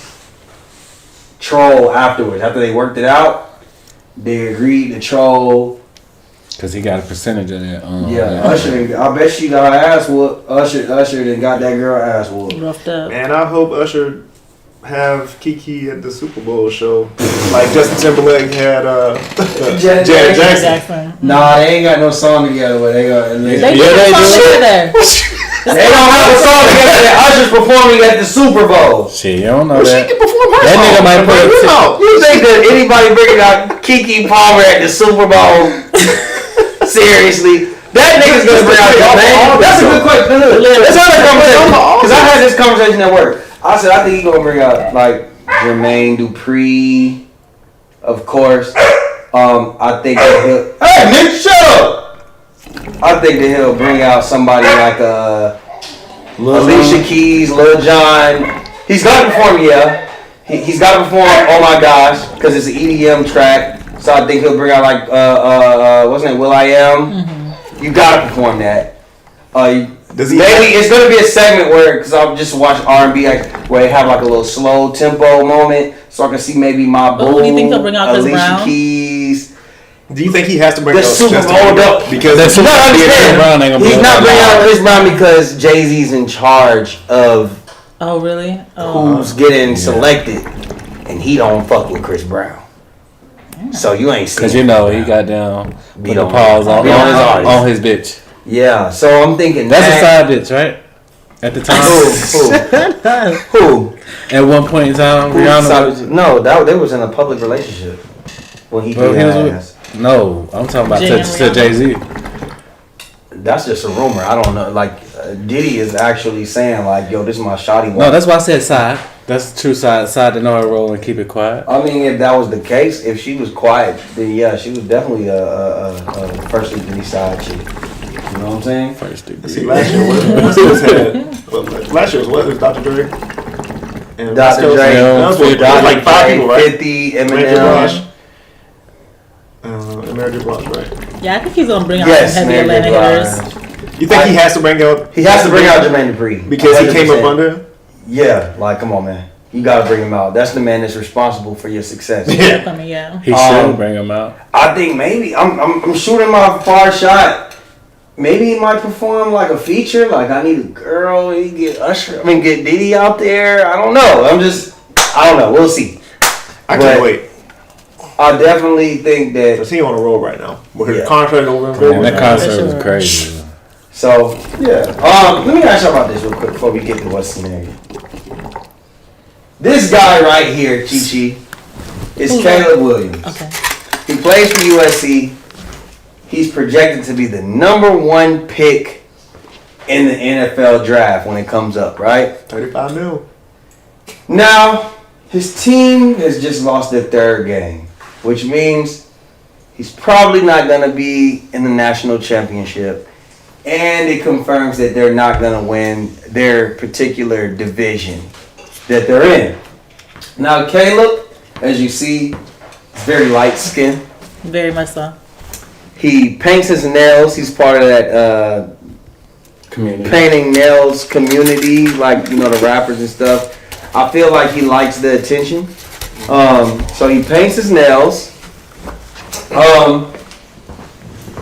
troll afterwards. After they worked it out, they agreed to troll. Cause he got a percentage of that. Usher. I bet she got her ass whooped. Usher then got that girl ass whooped. Roughed up. Man, I hope Usher have Kiki at the Super Bowl show like Justin Timberlake had Janet Janet Jackson? Jackson. Nah, they ain't got no song together, but they got. They do a song together. They don't have a song together. That Usher's performing at the Super Bowl. Shit, you don't know Well, that. she can perform her That song. nigga might put You know. You think that anybody bringing out Kiki Palmer at the Super Bowl? Seriously? That nigga's gonna bring out Jermaine. That's a good question. Let's have that conversation. Because I had this conversation at work. I said, I think he's gonna bring out like Jermaine Dupri, of course. I think that he'll. Hey, Nick, shut up! I think that he'll bring out somebody like Alicia Keys, Lil Jon. He's gotta perform, yeah. He's gotta perform Oh My Gosh, because it's an EDM track. So I think he'll bring out like what's his name, Will.i.am. Mm-hmm. You gotta perform that. Does he Maybe it's gonna be a segment where, because I'll just watch R&B, like where they have like a little slow tempo moment, so I can see maybe my Who do you think he'll bring out, Chris Alicia Brown? Keys. Do you think he has to bring The out Super Justin Bowl Timberlake? though. Because That's No, understand. Brown ain't gonna He's bring not out bringing out Brown. Chris Brown because Jay-Z's in charge of Oh, really? Oh. who's getting selected, and he don't fuck with Chris Brown. So you ain't seen. Cause you know he got down Beat with the on- paws on beat on his artist. on his bitch. Yeah, so I'm thinking That's a that- side bitch, right? At the time. Who? At one point in time, Rihanna was. No, they was in a public relationship when he Well, did he was that with- ass. No, I'm talking about Jay to and Rihanna? Jay-Z. That's just a rumor. I don't know. Like Diddy is actually saying like, "Yo, this is my shawty." No, that's why I said side. That's the true side. Side to know her role and keep it quiet. I mean, if that was the case, if she was quiet, then yeah, she was definitely a first degree side chick. You know what I'm saying? First degree. see, last year was had. Last year was what? It was Dr. Dre. And Dr. Dre, That was what, Dr. like 5 people, right? 50, Mary J. Eminem. Blige. And Mary J. Blige, right? Yeah, I think he's gonna bring out Yes, some heavy Mary J. Atlanta hitters. Blige. You think he has to bring out? He has to bring out Jermaine Dupri because he came up 100%. under. Yeah, like come on, man. You gotta bring him out. That's the man that's responsible for your success. Yeah. I mean, yeah. He should bring him out. I think maybe I'm shooting my far shot. Maybe he might perform like a feature. Like I need a girl. He get Usher. Get Diddy out there. I don't know. I don't know. We'll see. I can't wait. I definitely think that. Cause he on a roll right now. With his Yeah. contract over in Man, that Vegas. concert was crazy. So yeah. Let me ask you about this real quick before we get to what's scenario. This guy right here, Chi-Chi, is Who's Caleb Williams. Okay. He plays for USC. He's projected to be the #1 pick in the NFL draft when it comes up, right? 35 mil. Now, his team has just lost their third game, which means he's probably not going to be in the national championship. And it confirms that they're not going to win their particular division that they're in. Now, Caleb, as you see, is very light skinned. Very much so. He paints his nails. He's part of that Community. painting nails community, like the rappers and stuff. I feel like he likes the attention. So he paints his nails.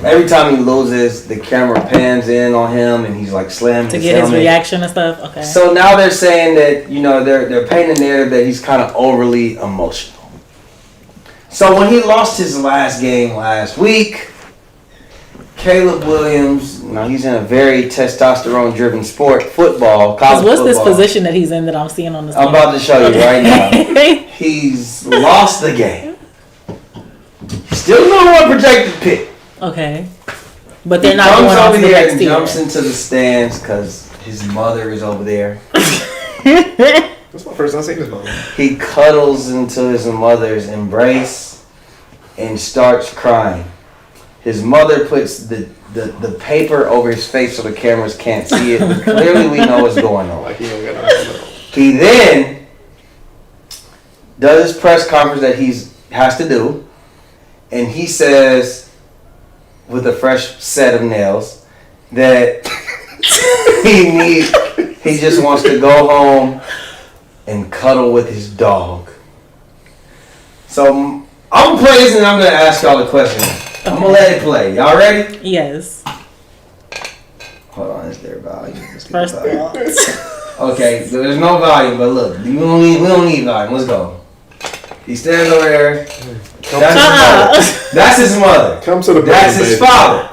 Every time he loses, the camera pans in on him, and he's like slamming To his get his helmet. reaction and stuff. Okay. So now they're saying that they're painting the narrative that he's kind of overly emotional. So when he lost his last game last week, Caleb Williams, he's in a very testosterone-driven sport, football, college What's football. this position that he's in that I'm seeing on the screen? I'm about to show you right now. He's lost the game. Still #1 projected pick. Okay. But they're He not comes going on over to the here next and tier. jumps into the stands because his mother is over there. That's my first time seeing this movie. He cuddles into his mother's embrace and starts crying. His mother puts the paper over his face so the cameras can't see it, but clearly we know what's going on. Like he don't got nothing. He then does his press conference that he has to do, and he says, with a fresh set of nails, that he just wants to go home and cuddle with his dog. So I'm gonna play this and I'm gonna ask y'all a question. I'm gonna let it play. Y'all ready? Yes. Hold on, is there value? Let's get First the value. thoughts. Okay, there's no volume, but look, we don't need volume. Let's go. He stands over there. That's his mother. Come to the That's baby, his father.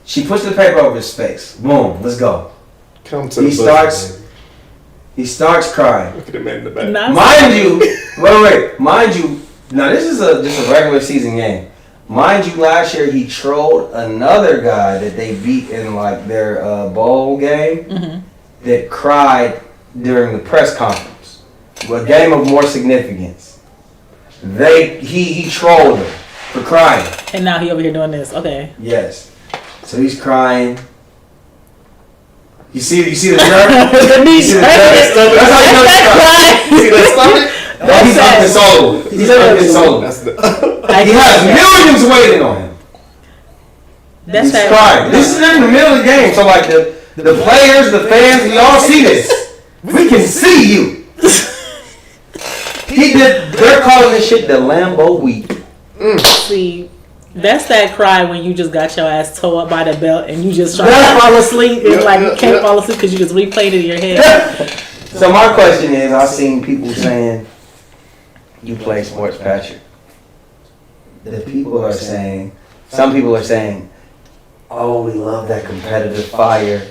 She puts the paper over his face. Boom. Let's go. Come to the He starts crying. Look at the man in the back. Mind you, wait. Mind you, now this is just a regular season game. Mind you, last year he trolled another guy that they beat in like their bowl game that cried during the press conference. A game of more significance. He trolled him for crying. And now he over here doing this. Okay. Yes. So he's crying. You see the jerk? The knee jerk. That's how you know he's crying. You see the stomach? He's unconsolable. He's unconsolable. He has millions waiting on him. He's crying. This is in the middle of the game, so like the players, the fans, we all see this. We can see you. They're calling this shit the Lambeau week. See, that's that cry when you just got your ass towed up by the belt and you just try to fall asleep. It's like you can't fall asleep because you just replayed it in your head. So my question is, I've seen people saying, you play sports, Patrick. Some people are saying, oh, we love that competitive fire.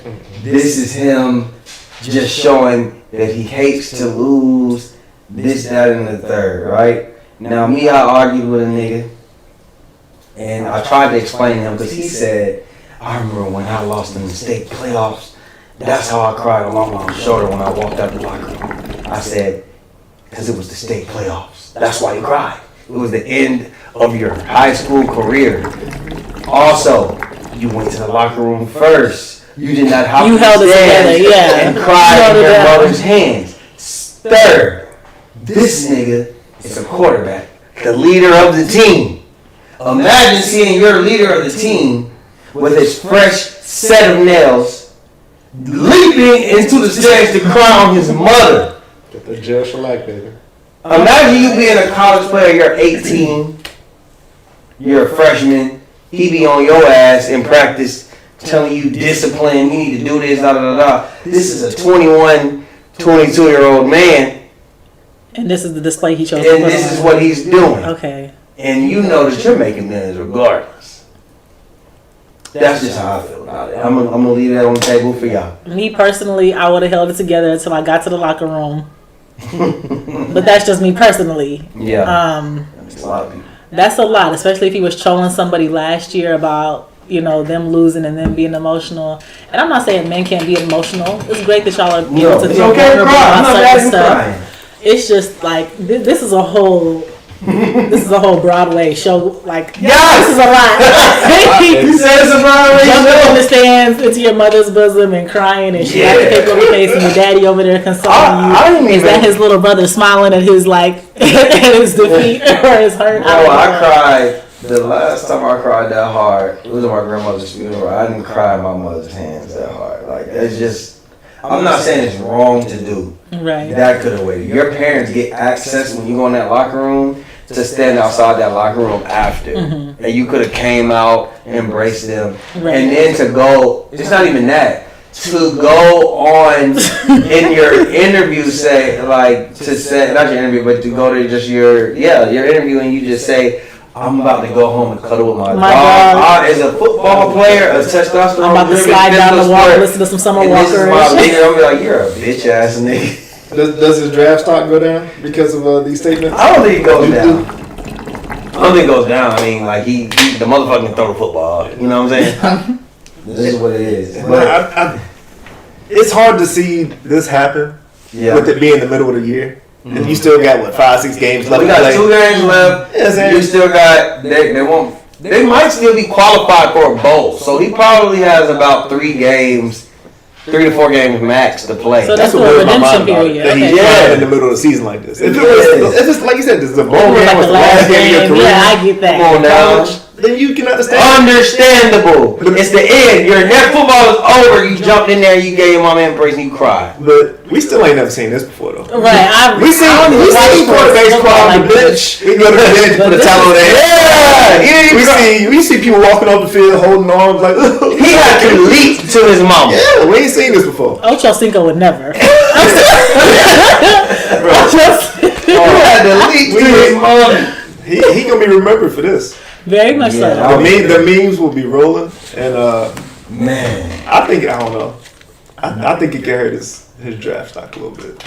This is him just showing that he hates to lose, this, that, and the third, right? Now, I argued with a nigga, and I tried to explain to him, because he said, I remember when I lost in the state playoffs, that's how I cried on my mom's shoulder when I walked out the locker room. I said, because it was the state playoffs. That's why you cried. It was the end of your high school career. Also, you went to the locker room first. You did not hop You held it together, yeah. and cry in your mother's hands. Third, this nigga is a quarterback, the leader of the team. Imagine seeing your leader of the team with his fresh set of nails leaping into the stage to cry on his mother. Get the gel shellac, baby. Imagine you being a college player, you're 18, you're a freshman, he be on your ass in practice telling you discipline, you need to do this, da da da da. This is a 21, 22-year-old man. And this is the display he chose. And this is what he's doing. Okay. And you know that you're making millions regardless. That's just how I feel about it. I'm gonna leave that on the table for y'all. Me personally, I would have held it together until I got to the locker room. But that's just me personally. Yeah. That's a lot of people. That's a lot, especially if he was trolling somebody last year about, them losing and them being emotional. And I'm not saying men can't be emotional. It's great that y'all are able to feel vulnerable about certain stuff. It's just like this is a whole Broadway show. Like, this is a lot. You said it's a Broadway show. Jumping in the stands into your mother's bosom and crying and she got the paper on the face and your daddy over there consoling you. Is that his little brother smiling at his at his defeat or his hurt? I cried. The last time I cried that hard, it was at my grandmother's funeral. I didn't cry in my mother's hands that hard. Like, it's just, I'm not saying it's wrong to do. Right. That could have waited. Your parents get access when you go in that locker room to stand outside that locker room after. And you could have came out, embraced them. Right. And then to go, it's not even that. To go on in your interview, not your interview, but to go to just your interview and you just say, I'm about to go home and cuddle with my dog. As a football player, a testosterone. I'm about to slide down the wall and listen to some Summer Walker. This is my leader. I'm like, you're a bitch ass nigga. Does his draft stock go down because of these statements? I don't think it goes down. I mean, like he the motherfucker can throw the football. You know what I'm saying? This is what it is. But it's hard to see this happen with it being the middle of the year. And you still got 5-6 games left. We got 2 games left. You still got they might still be qualified for a bowl. So he probably has about 3 to 4 games max to play. So that's what redemption period. He's in the middle of the season like this. If it's like you said, this is a bowl game, like the last game of your career. Yeah, I get that. Come on now. then you can understand. Understandable. It's the end. Your net football is over. You jumped in there, you gave your mama embrace, and you cried. But we still ain't never seen this before, though. Right. We seen quarterbacks crawl off the bench. We go to the bench, put a towel there. Yeah. We see people walking off the field holding arms like. He had to leap to his mama. Yeah, we ain't seen this before. Ocho Cinco would never. He had to leap to his mama. He gonna be remembered for this. Very much so. The memes will be rolling, and man, I don't know. I think it can hurt his draft stock a little bit.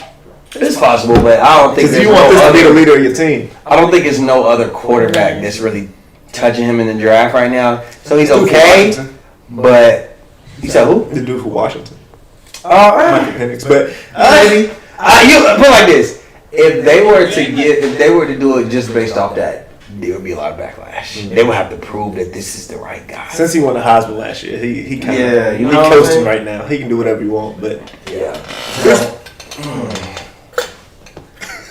It's possible, but I don't think because you want this to be the leader of your team. I don't think there's no other quarterback that's really touching him in the draft right now. So he's okay, but you said who? The dude for Washington. Michael Penix, but you put it like this. If they were to do it just based off that, there would be a lot of backlash. They would have to prove that this is the right guy. Since he won the Heisman last year, he kind of he coasting right now. He can do whatever he wants, but yeah.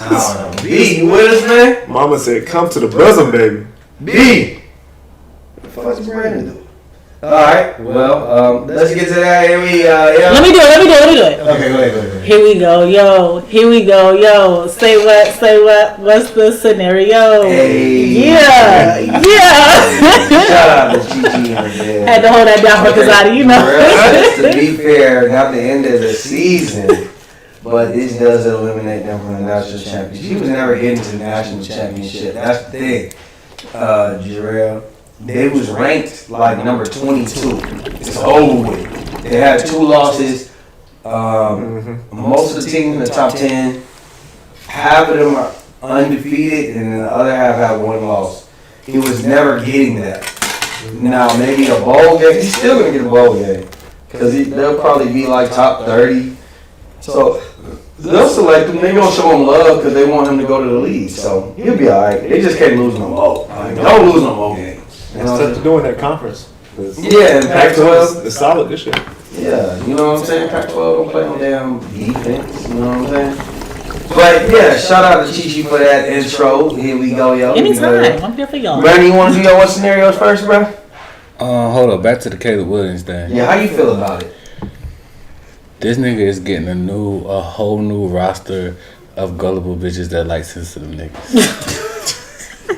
I don't know. B, you with us, man? Mama said, "Come to the bosom, baby." B. What the fuck is Brandon doing? All right. Well, let's get to that. Here we Let me do it. Okay, go ahead. Here we go, yo. Say what? What's the scenario? Hey. Yeah. Shout out to Gigi. Had to hold that down for Kazadi, you know. To be fair, not the end of the season, but this does eliminate them from the national championship. She was never getting to the national championship. That's the thing, Jarrell. They was ranked like number 22. It's over with. They had 2 losses. Most of the teams in the top 10, half of them are undefeated, and the other half have 1 loss. He was never getting that. Now maybe a bowl game. He's still gonna get a bowl game because they'll probably be like top 30. So they'll select him. They're gonna show him love because they want him to go to the league. So he'll be alright. They just can't lose no bowl. Don't lose no bowl games. It's tough to do in that conference. Yeah, and Pac-12 is solid this year. Yeah, you know what I'm saying? Pac-12 don't play on damn defense. You know what I'm saying? But yeah, shout out to Chi for that intro. Here we go, yo. Anytime, I'm here for y'all. Brandon, you want to do your what scenarios first, bro? Hold up, back to the Caleb Williams thing. Yeah, how you feel about it? This nigga is getting a whole new roster of gullible bitches that like sensitive niggas.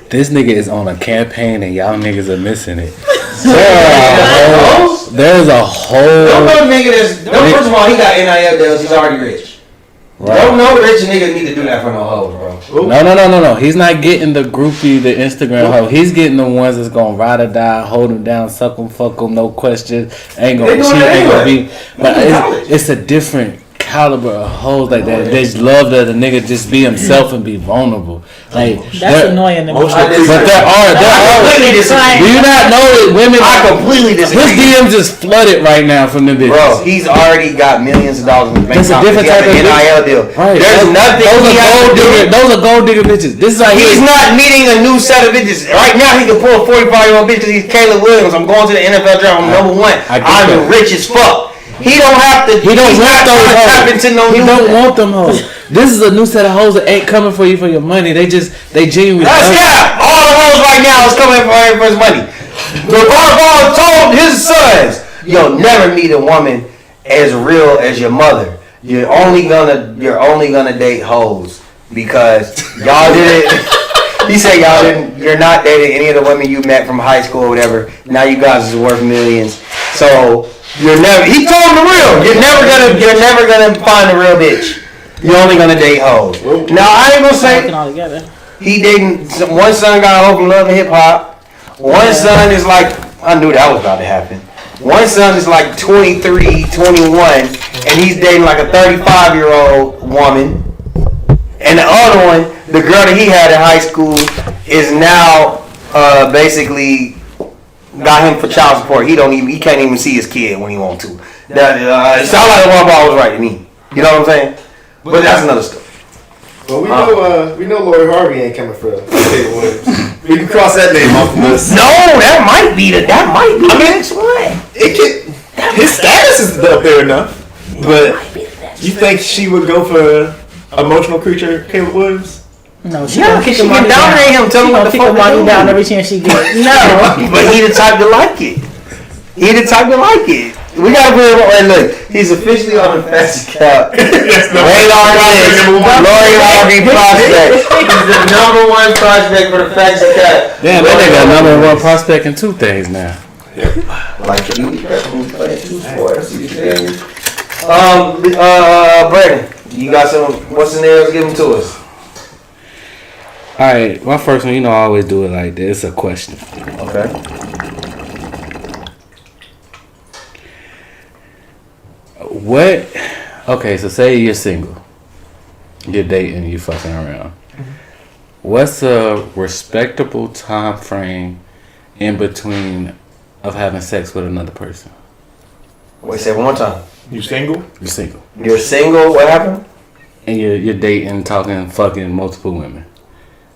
This nigga is on a campaign and y'all niggas are missing it. There's a whole. Don't know nigga that's. First of all, he got NIL deals. He's already rich. Right. Don't know rich nigga need to do that for no hoes, bro. No. He's not getting the groupie, the Instagram hoe. He's getting the ones that's gonna ride or die, hold him down, suck him, fuck him, no question. Ain't gonna cheat, ain't gonna be. But it's a different caliber of hoes like that. They just love that the nigga just be himself and be vulnerable. Like that's annoying. But there are. Do you not know that women? I completely disagree. His DMs is flooded right now from the bitches. Bro, he's already got millions of dollars in the bank. That's a different type of NIL deal. Right. There's nothing. Those are gold digger bitches. This is like he's not meeting a new set of bitches. Right now, he can pull a 45-year-old bitch because he's Caleb Williams. I'm going to the NFL draft. I'm number 1. I'm rich as fuck. He don't have to. He don't want those hoes. He don't want them hoes. This is a new set of hoes that ain't coming for you for your money. They genuinely. That's all the hoes right now is coming for him for his money. LeVar Ball told his sons, "You'll never meet a woman as real as your mother. You're only gonna date hoes because y'all did it." He said you're not dating any of the women you met from high school or whatever. Now you guys is worth millions. So he told him the real. You're never gonna find a real bitch. You're only gonna date hoes. Now I ain't gonna say he dating. One son got a hoe from Love and Hip Hop. One son is like, I knew that was about to happen. One son is like 23, 21, and he's dating like a 35-year-old woman. And the other one, the girl that he had in high school, is now basically got him for child support. He can't even see his kid when he want to. It sounds like the one ball was right to me. You know what I'm saying? But that's another story. Well, we know Lori Harvey ain't coming for Caleb Williams. We can cross that name off the list. No, that might be the next one. His status is up there enough, but you think she would go for emotional creature Caleb Williams? No, she Yeah, gonna kick she him can dominate him. Tell She him what gonna the kick fuck him to do. down every chance she gets. No. But he the type to like it. He the type to like it. We gotta put him on. And look, he's officially on the fast cap. Radar list. Lori Harvey prospect. He's the number one prospect for the fast cap. Damn, that nigga number one prospect in 2 things now. Like you playing 2 sports. You feel me? Brandon, you got some? What scenarios? Give them to us. Alright, my first one, you know I always do it like this. It's a question. Okay. What? Okay, so say you're single. You're dating, you fucking around. What's a respectable time frame in between of having sex with another person? Wait, say it one more time. You single? You're single. You're single. What happened? And you're dating, talking, fucking multiple women.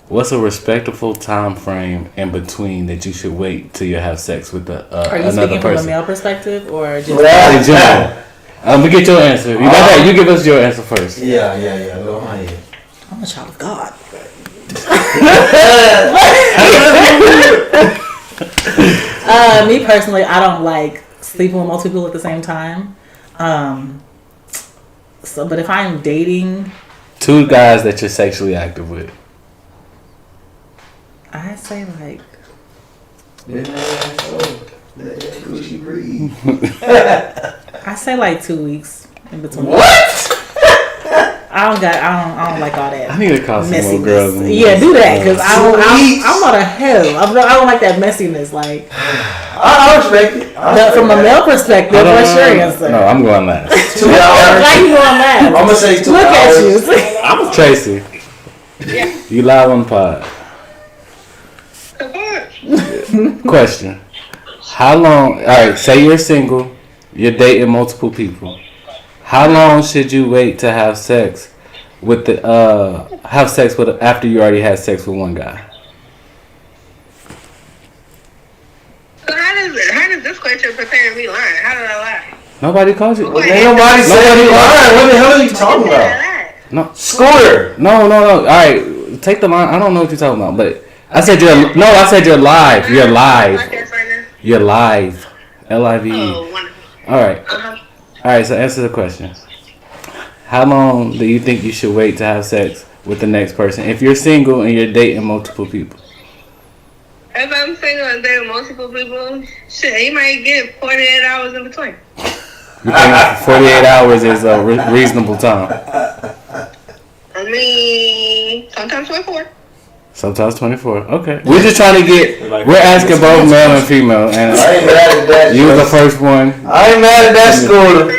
What's a respectable time frame in between that you should wait till you have sex with Are you another speaking from a person? male perspective or just? In general. We get your answer. You got that? You give us your answer first. Yeah. Go on ahead. I'm a child of God. Me personally, I don't like sleeping with multiple people at the same time. But if I'm dating, 2 guys that you're sexually active with. I say like. I say like 2 weeks in between. What? I don't like all that. I need to call some more girls. Yeah, do that because I'm not a hell. I don't like that messiness. Like I respect it. From a male perspective, what's your answer? No, I'm going last. 2 hours. Why you going last? I'm gonna say 2 Look hours. at you. Tracy, you live on the pod. Question: how long? All right, say you're single, you're dating multiple people. How long should you wait to have sex with after you already had sex with one guy? So how does this question prepare me lying? How did I lie? Nobody called you. Ain't nobody said you lying. What the hell are you talking about? No, Scooter. No. All right, take the line. I don't know what you're talking about, but I said you're live. You're live. You're live. Live. Oh, wonderful. All right. All right. So answer the question. How long do you think you should wait to have sex with the next person if you're single and you're dating multiple people? If I'm single and dating multiple people, shit, you might get 48 hours in between. You think 48 hours is a reasonable time? I mean, sometimes 24. Sometimes 24. Okay. We're just trying to get. We're asking both male and female, and I ain't mad at that. you was the first one. I ain't mad at that, Scooter.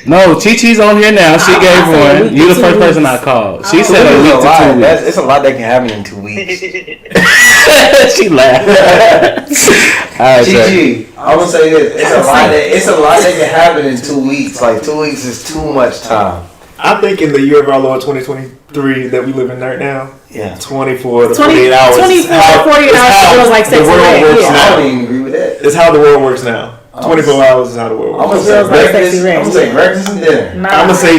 No, Chi-Chi's on here now. She gave one. You the first person I called. She said a week to 2 weeks. It's a lot that can happen in 2 weeks. She laughed. Alright, Chi-Chi, I'm gonna say this. It's a lot that can happen in 2 weeks. Like 2 weeks is too much time. I think in the year of our Lord 2023 that we live in right now, 24 to 48 hours. 24 to 48 hours feels like sex the world works yeah. now. I don't even agree with that. It's how the world works now. 24 hours is how the world works. I'm gonna say breakfast and dinner. I'm gonna say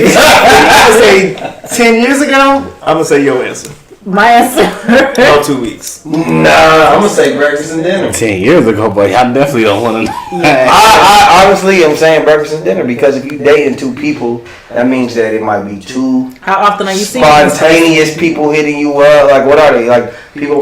10 years ago, I'm gonna say your answer. My answer. About 2 weeks. Nah, I'm gonna say breakfast and dinner. 10 years ago, boy, I definitely don't want to. I honestly am saying breakfast and dinner because if you dating 2 people, that means that it might be 2 How often are you seeing spontaneous people hitting you up. Like, what are they? Like,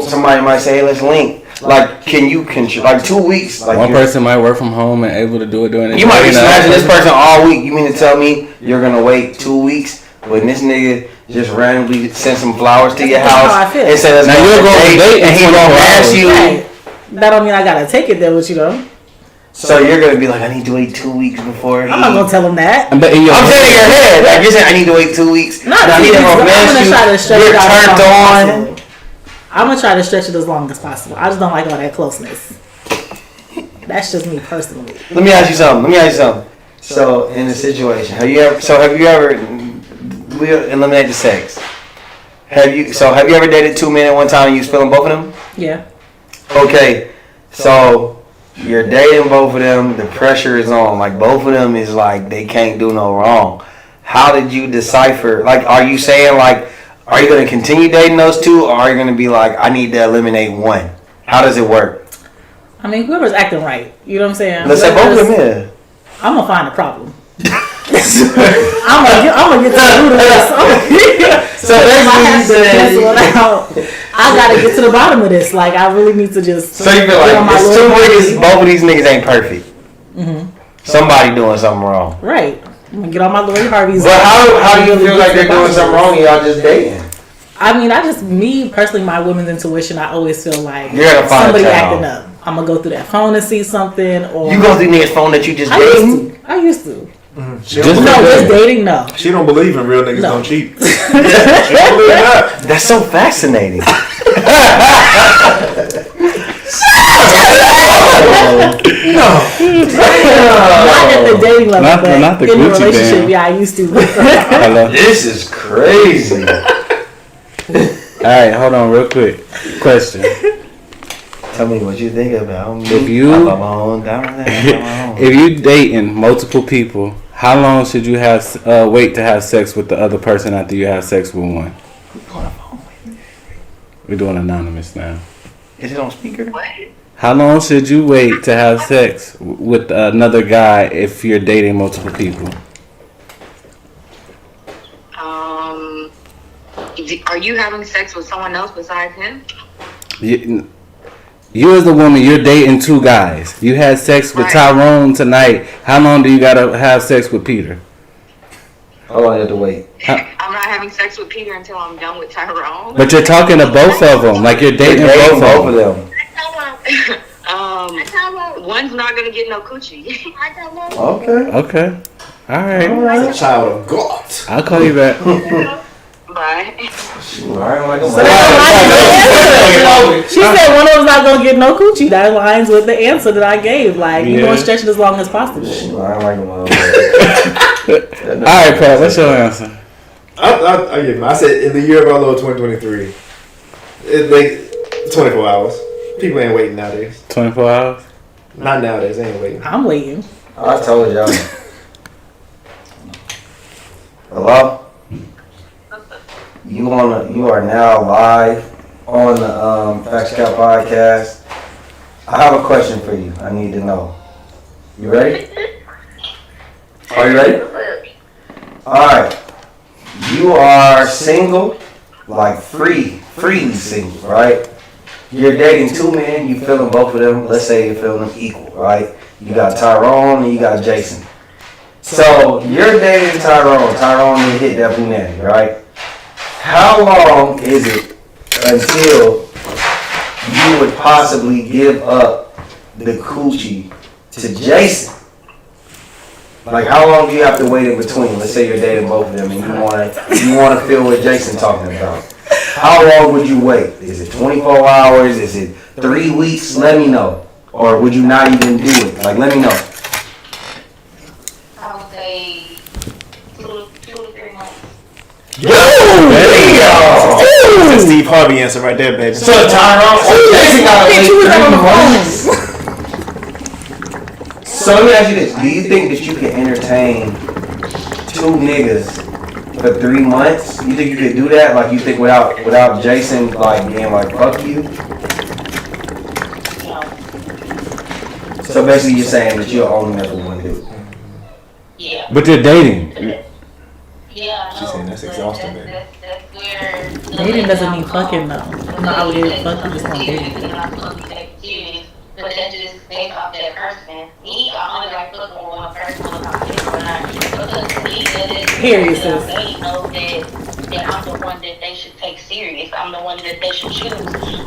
somebody might say, hey, let's link. Like, can you like 2 weeks? Like, one person might work from home and able to do it during the day. You might be smashing this person all week. You mean to tell me you're gonna wait 2 weeks when this nigga just randomly send some flowers to your house and say let's now you're going to date and he gonna ask you? Right. That don't mean I gotta take it there with you though. So you're gonna be like, I need to wait 2 weeks before. I'm not gonna tell him that. But in your I'm saying in your head, like you're saying, I need to wait 2 weeks. Not now 2 he weeks, gonna but I'm gonna try to stretch it out as long as possible. I'm gonna try to stretch it as long as possible. I just don't like all that closeness. That's just me personally. Let me ask you something. So in a situation, have you ever we'll eliminate the sex. Have you ever dated 2 men at one time and you was feeling both of them? Yeah. Okay. So you're dating both of them, the pressure is on. Like both of them is like they can't do no wrong. How did you decipher? Like, are you saying like are you gonna continue dating those two, or are you gonna be like, I need to eliminate one? How does it work? I mean, whoever's acting right, you know what I'm saying? Let's say both of them in. I'm gonna find a problem. I'm gonna get to the root of this. So basically, you said I gotta get to the bottom of this. Like, I really need to just. So you feel like it's two niggas, both of these niggas ain't perfect. Mm-hmm. Somebody doing something wrong. Right. I'm gonna get on my Lori Harvey's. But how do you feel like they're doing something wrong and y'all just dating? I mean, me personally, my women's intuition, I always feel like You're gonna find somebody a acting up. I'm gonna go through that phone and see something, or you go through nigga's phone that you just dating. I used to. Just dating. No, she don't believe in real niggas don't cheat. She don't believe that. That's so fascinating. Not at the dating level, but not the in the Gucci relationship, band. yeah, I used to. Hello. This is crazy. All right, hold on, real quick. Question. Tell me what you think about me. If you dating multiple people, how long should you have wait to have sex with the other person after you have sex with one? We're doing anonymous now. Is it on speaker? How long should you wait to have sex with another guy if you're dating multiple people? Are you having sex with someone else besides him? You as the woman, you're dating two guys. You had sex with Tyrone tonight. How long do you gotta have sex with Peter? How long you have to wait? I'm not having sex with Peter until I'm done with Tyrone. But you're talking to both of them, like you're dating both of them. One's not gonna get no coochie. Okay. All right. That's a child of God. I'll call you back. Bye. She said one of them's not gonna get no coochie. That aligns with the answer that I gave. Like, you gonna stretch it as long as possible. All right, Pat. What's your answer? I give him. I said in the year of our Lord 2023, it like 24 hours. People ain't waiting nowadays. 24 hours? Not nowadays. They ain't waiting. I'm waiting. I told y'all. Hello? You are now live on the Facts Cap podcast. I have a question for you. I need to know. You ready? Are you ready? Alright. You are single, like freely single, right? You're dating two men, you feeling both of them, let's say you're feeling them equal, right? You got Tyrone and you got Jason. So you're dating Tyrone. Tyrone you hit that punani, right? How long is it until you would possibly give up the coochie to Jason? Like, how long do you have to wait in between? Let's say you're dating both of them and you want to feel what Jason's talking about. How long would you wait? Is it 24 hours? Is it 3 weeks? Let me know. Or would you not even do it? Like, let me know. I would say 2 to 3 months. Yo! That's a Steve Harvey answer right there, baby. So Tyrone, Jason got to wait 3 months. So let me ask you this: do you think that you can entertain two niggas for 3 months? You think you could do that? Like, you think without Jason like being like fuck you? No. So basically, you're saying that you'll only mess with one dude. Yeah. But you're dating. Yeah. She's saying that's exhausting, man. That's where Dating doesn't mean fucking though. I'm not obligated to fuck you, just want dating. But that's just based off that person. Me, I only like fucking with one person when I'm or not. Because to me, that is Period, sis. they know that I'm the one that they should take serious. I'm the one that they should choose. 9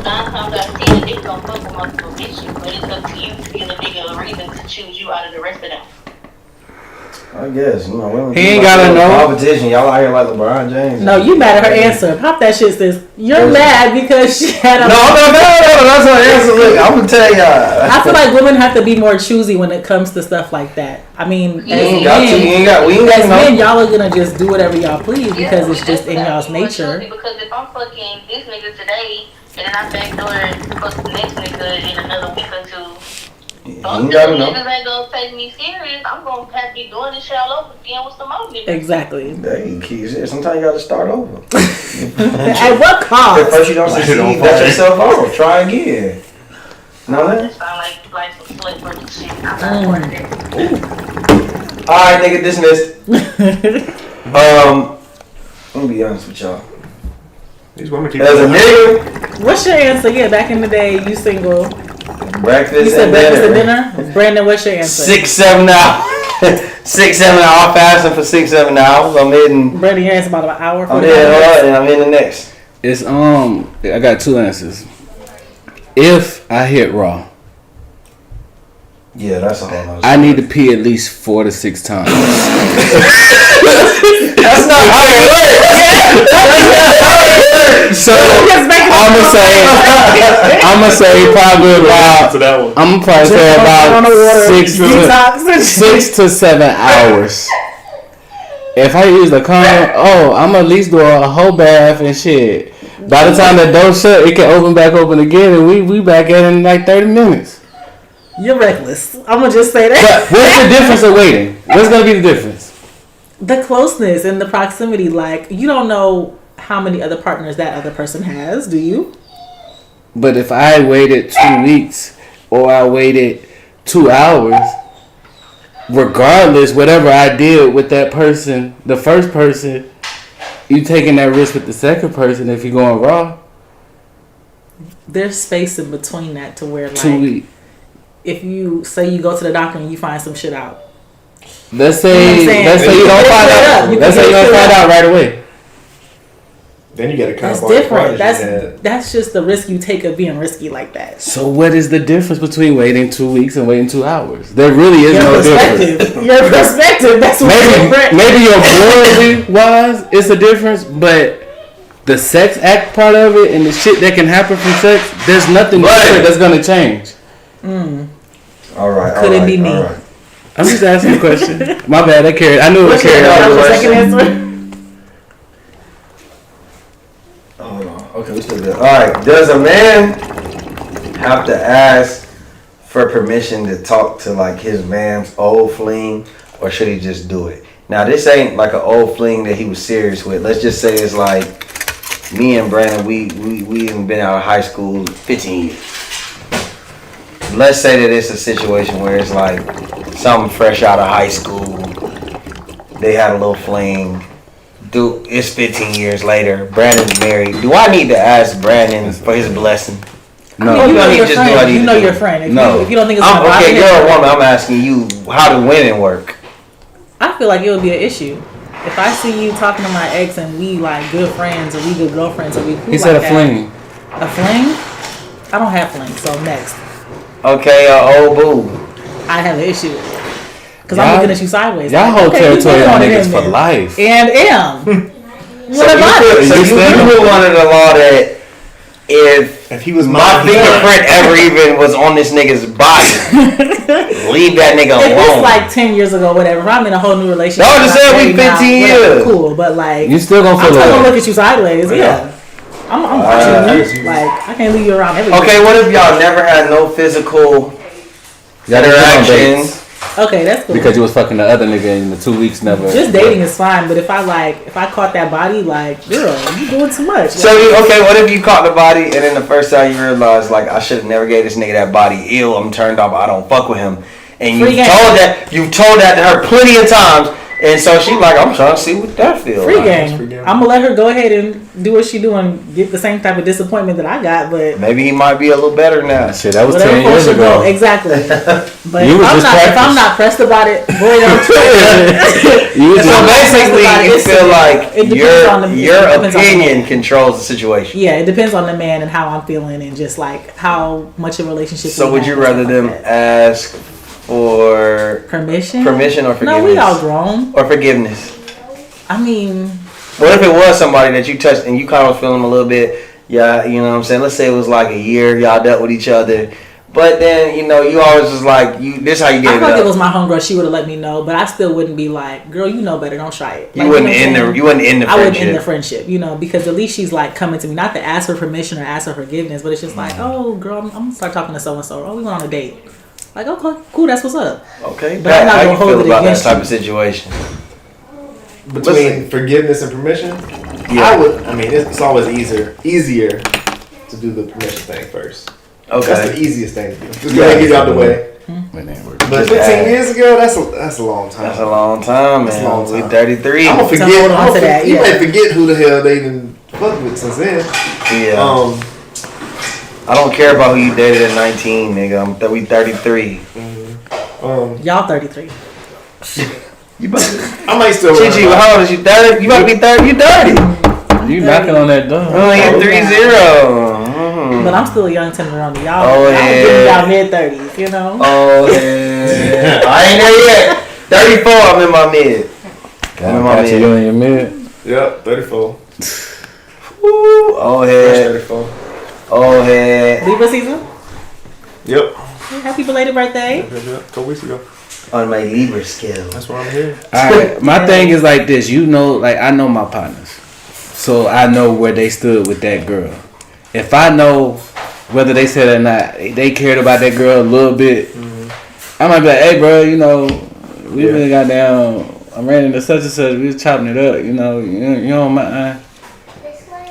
times out of 10, they gon' fuck with multiple bitches, but it's up to you to give a nigga a reason to choose you out of the rest of them. I guess, women. He ain't gotta know. Competition, y'all out here like LeBron James. No, you mad at her answer. Pop that shit, sis. You're mad because she had a. No, that's her answer. Look, I'm gonna tell y'all. I feel like women have to be more choosy when it comes to stuff like that. I mean, We ain't got as men, no. y'all are gonna just do whatever y'all please because it's just in y'all's nature. Because if I'm fucking this nigga today, and then I backdoor fuck the next nigga in another week or two, Those niggas ain't gonna take me serious. I'm gonna have to be doing this shit all over again with some more niggas. Exactly. Sometimes you gotta start over. At what cost? At first you don't succeed, let yourself off. Try again. No, that sound like some slick work shit. I'm not part of that. Alright, nigga, dismissed. Let me be honest with y'all. These women keep as a nigga. What's your answer? Yeah, back in the day, you single. Breakfast You said and breakfast dinner. and dinner? Brandon, what's your answer? 6-7 hours. 6-7 hours fasting for 6-7 hours. I'm hitting. Brandon, your answer about an hour. I'm hitting and I'm in the next. It's I got two answers. If I hit raw, yeah, that's all. I need to pee at least 4 to 6 times. That's not how it works. So I'm gonna say probably about 6 to 7 hours. If I use the condom, I'm gonna at least do a whole bath and shit. By the time the door shut, it can open back open again, and we back at it in like 30 minutes. You're reckless. I'm gonna just say that. But what's the difference of waiting? What's gonna be the difference? The closeness and the proximity. Like, you don't know how many other partners that other person has, do you? But if I waited 2 weeks or I waited 2 hours, regardless, whatever I did with that person, the first person, you taking that risk with the second person if you're going raw. There's space in between that to where, like, 2 weeks. If you say you go to the doctor and you find some shit out. Let's say you don't find out. Let's say you don't find out right away. Then you got to cut That's off all the different. parties That's just the risk you take of being risky like that. So what is the difference between waiting 2 weeks and waiting 2 hours? There really is no difference. Your perspective. That's what maybe your morally wise, it's a difference, but the sex act part of it and the shit that can happen from sex, there's nothing different that's gonna change. All right. Could it be me? Right. I'm just asking a question. My bad. I knew it was carried That was on. your second answer. Hold on. Okay, we still good. All right. Does a man have to ask for permission to talk to like his man's old fling, or should he just do it? Now, this ain't like an old fling that he was serious with. Let's just say it's like me and Brandon. We haven't been out of high school 15 years. Let's say that it's a situation where it's like something fresh out of high school. They had a little fling. Dude, it's 15 years later. Brandon's married. Do I need to ask Brandon for his blessing? No. I mean, you know your friend. You know your friend. If you don't think it's gonna okay, bother you're him, a woman. I'm asking you, how do women work? I feel like it would be an issue. If I see you talking to my ex and we like good friends or we good girlfriends or we cool He said like a fling. A fling? I don't have flings, so next. Okay, old boo. I have an issue with it. Because I'm looking at you sideways. Y'all like, whole territory on niggas for then. life. And am. So you put one of the law that if he was my fingerprint ever even was on this nigga's body, leave that nigga if alone. it's like 10 years ago, whatever. If I'm in a whole new relationship. No, just said we 15 years. Cool, but like. You still gonna feel I'm still away. gonna look at you sideways. Yeah. I'm watching you. Like, I can't leave you around everything. Okay, what if y'all never had no physical interactions? Okay, that's cool. Because you was fucking the other nigga in the 2 weeks never. Just dating is fine, but if I caught that body, like, girl, you doing too much. So okay, what if you caught the body and then the first time you realized like I should have never gave this nigga that body, ill, I'm turned off, I don't fuck with him, and you told that to her plenty of times, and so she like, I'm trying to see what that feels Free like. game. I'm gonna let her go ahead and do what she do and get the same type of disappointment that I got, but maybe he might be a little better now. Shit, that was 10 years ago. Exactly. But You if I'm not pressed about it, boy, don't So basically, you feel like your opinion controls the situation. Yeah, it depends on the man and how I'm feeling and just like how much of a relationship. So would you rather them ask for permission or forgiveness? No, we all grown. Or forgiveness. I mean, what if it was somebody that you touched and you kind of was feeling a little bit, yeah, you know what I'm saying? Let's say it was like a year y'all dealt with each other, but then, you know, you always was like, this how you gave I it feel up. like it was my homegirl, she would have let me know, but I still wouldn't be like, girl, you know better, don't try it. Like, you wouldn't end the friendship. I wouldn't end the friendship, you know, because at least she's like coming to me, not to ask for permission or ask for forgiveness, but it's just like, oh, girl, I'm gonna start talking to so and so. Oh, we went on a date. Like, okay, cool, that's what's up. Okay, But I'm not how gonna you hold feel it about that against type you. of situation? Between forgiveness and permission, Yeah. I mean, it's always easier to do the permission thing first. Okay. That's the easiest thing to do. Just go ahead and get it out the way. But 15 years ago, that's a long time. That's a long time, man. That's a long time. We 33. I'm gonna forget. hold on to that, You yeah. might forget who the hell they done fucked with since then. Yeah. I don't care about who you dated at 19, nigga. We 33. Y'all 33. You about I might still. Chichi, how old is you? 30? You about to be 30? You 30. You knocking on that door. Oh, you're 30. But I'm still a young tenderoni. Y'all, Oh, y'all yeah. getting y'all mid-30s, you know? Oh, yeah. I ain't there yet. 34, I'm in my mid. I'm in my mid. You in your mid? Yep, 34. Woo. Oh, Fresh head. 34. Oh, head. Libra season? Yep. Happy belated birthday. A couple weeks ago. On my Libra scale. That's why I'm here. Alright, my thing is like this. You know, like I know my partners, so I know where they stood with that girl. If I know whether they said it or not, they cared about that girl a little bit. I might be like, hey, bro, you know, we really got down. I ran into such and such. We was chopping it up, you know. You know my.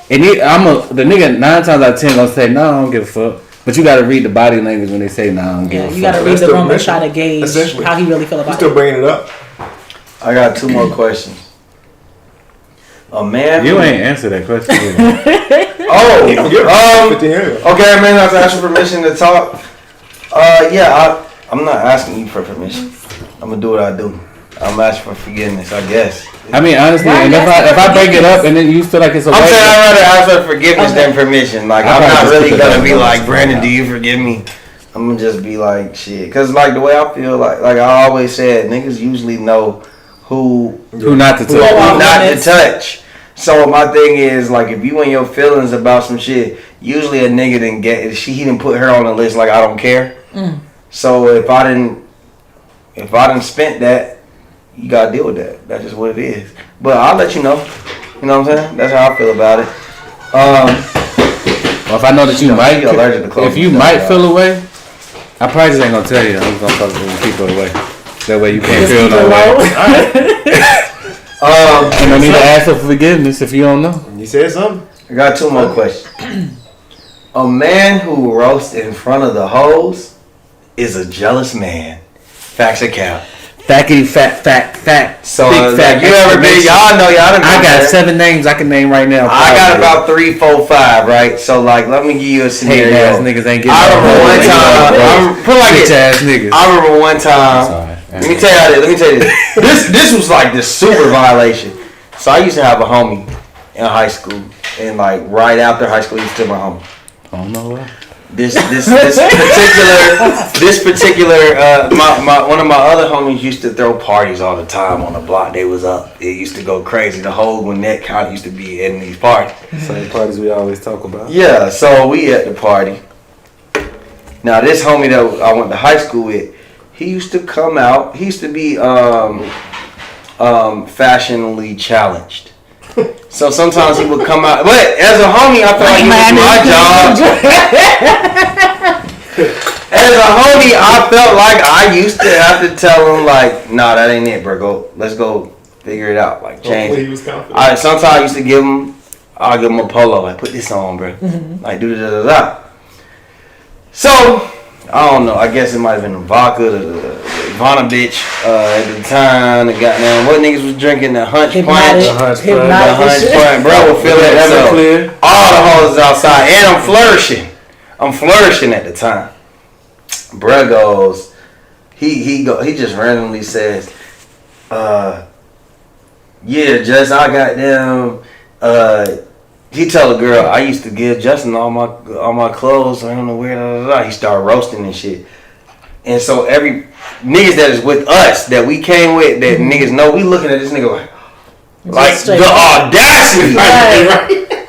And the nigga 9 times out of 10 gonna say no, I don't give a fuck. But you gotta read the body language when they say no, I don't give a fuck. You gotta read the room and try to gauge how he really feel about it. Still bringing it up. I got 2 more questions. A man. You ain't answer that question. Okay, man. I have to ask for permission to talk. I'm not asking you for permission. I'm gonna do what I do. I'm asking for forgiveness, I guess. I mean, honestly, and if I break it up and then you feel like it's a I'm waste, saying I'd rather ask for forgiveness than permission. Like, I'm not really gonna be like, Brandon, do you forgive me? I'm gonna just be like, shit. Cause like the way I feel, like I always said, niggas usually know who not to touch. Who not to touch. So my thing is, like, if you in your feelings about some shit, usually a nigga didn't he didn't put her on the list. Like, I don't care. So if I didn't spent that, you gotta deal with that. That's just what it is. But I'll let you know. You know what I'm saying? That's how I feel about it. Well, if I know that you might, you're allergic to clothes if you and might stuff, feel away, I probably just ain't gonna tell you. I'm just gonna keep it away. That way you can't feel no way. You don't need to ask for forgiveness if you don't know. You said something. I got 2 more questions. A man who roasts in front of the hoes is a jealous man. Facts or cap? Fact. So, big fact. you ever been? Y'all know y'all done I been got there. 7 names I can name right now. I got about 3, 4, 5, right? So, like, let me give you a scenario. Hating ass niggas ain't getting I remember one time. Bitch ass niggas. I remember one time. Let me tell you this. This was like this super violation. So I used to have a homie in high school, and like right after high school, he's still my homie. I don't know why. This particular one of my other homies used to throw parties all the time on the block. They was up. It used to go crazy. The whole Gwinnett County used to be in these parties. Same parties we always talk about. Yeah, so we at the party. Now this homie that I went to high school with, he used to come out. He used to be fashionably challenged. So sometimes he would come out, but as a homie, I felt like it was my job. As a homie, I felt like I used to have to tell him, like, nah, that ain't it, bro. Let's go figure it out. Like, change. He was confident. Sometimes I used to give him a polo, like, put this on, bro. Like, do da da da. So, I don't know. I guess it might have been the vodka, the Ivana bitch at the time. The goddamn, what niggas was drinking? The Hunch Punch. The Hunch Punch. Bro, we'll feel it. So, all the hoes outside. And I'm flourishing at the time. Bruh goes, he just randomly says, yeah, just I got them. He tell a girl, I used to give Justin all my clothes. I don't know where. He started roasting and shit. And so every niggas that is with us that we came with, that niggas know, we looking at this nigga like the audacity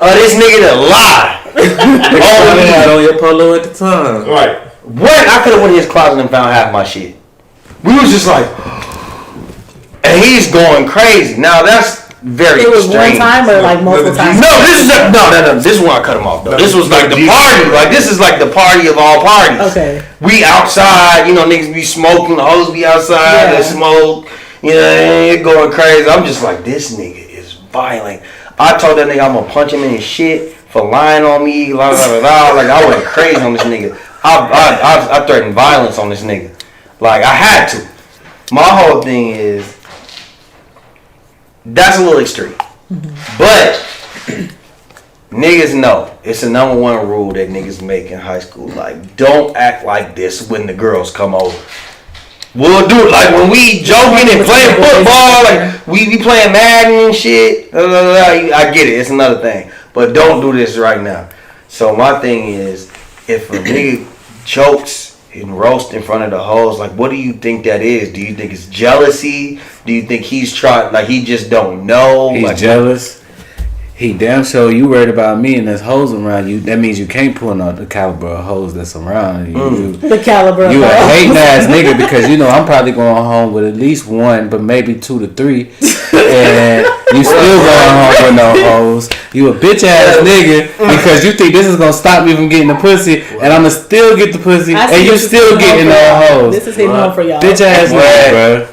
of this nigga to lie. Oh, you had on your polo at the time, right? What? I could have went in his closet and found half my shit. We was just like, and he's going crazy. Now that's very It was extreme. one time or like multiple times? No, this is no. This is when I cut him off though. This was like the party. Like this is like the party of all parties. Okay. We outside, you know, niggas be smoking, the hoes be outside, they smoke, you know, it going crazy. I'm just like, this nigga is violent. I told that nigga I'm gonna punch him in his shit for lying on me, blah, blah, blah, blah. Like I went crazy on this nigga. I threatened violence on this nigga. Like I had to. My whole thing is that's a little extreme. But niggas know it's the number one rule that niggas make in high school. Like, don't act like this when the girls come over. We'll do it like when we joking and playing football, like we be playing Madden and shit. I get it, it's another thing. But don't do this right now. So my thing is, if a nigga jokes and roast in front of the hoes, like what do you think that is? Do you think it's jealousy? Do you think he's trying, like he just don't know? He's like, jealous. He damn sure you worried about me and there's hoes around you. That means you can't pull out the caliber of hoes that's around you. The caliber of you a hoes. hating ass nigga because you know I'm probably going home with at least one, but maybe 2 to 3, and you still going home with no hoes. You a bitch ass nigga because you think this is gonna stop me from getting the pussy, and I'ma still get the pussy, and you still getting no hoes. This is hitting home for y'all. Bitch ass nigga, bro.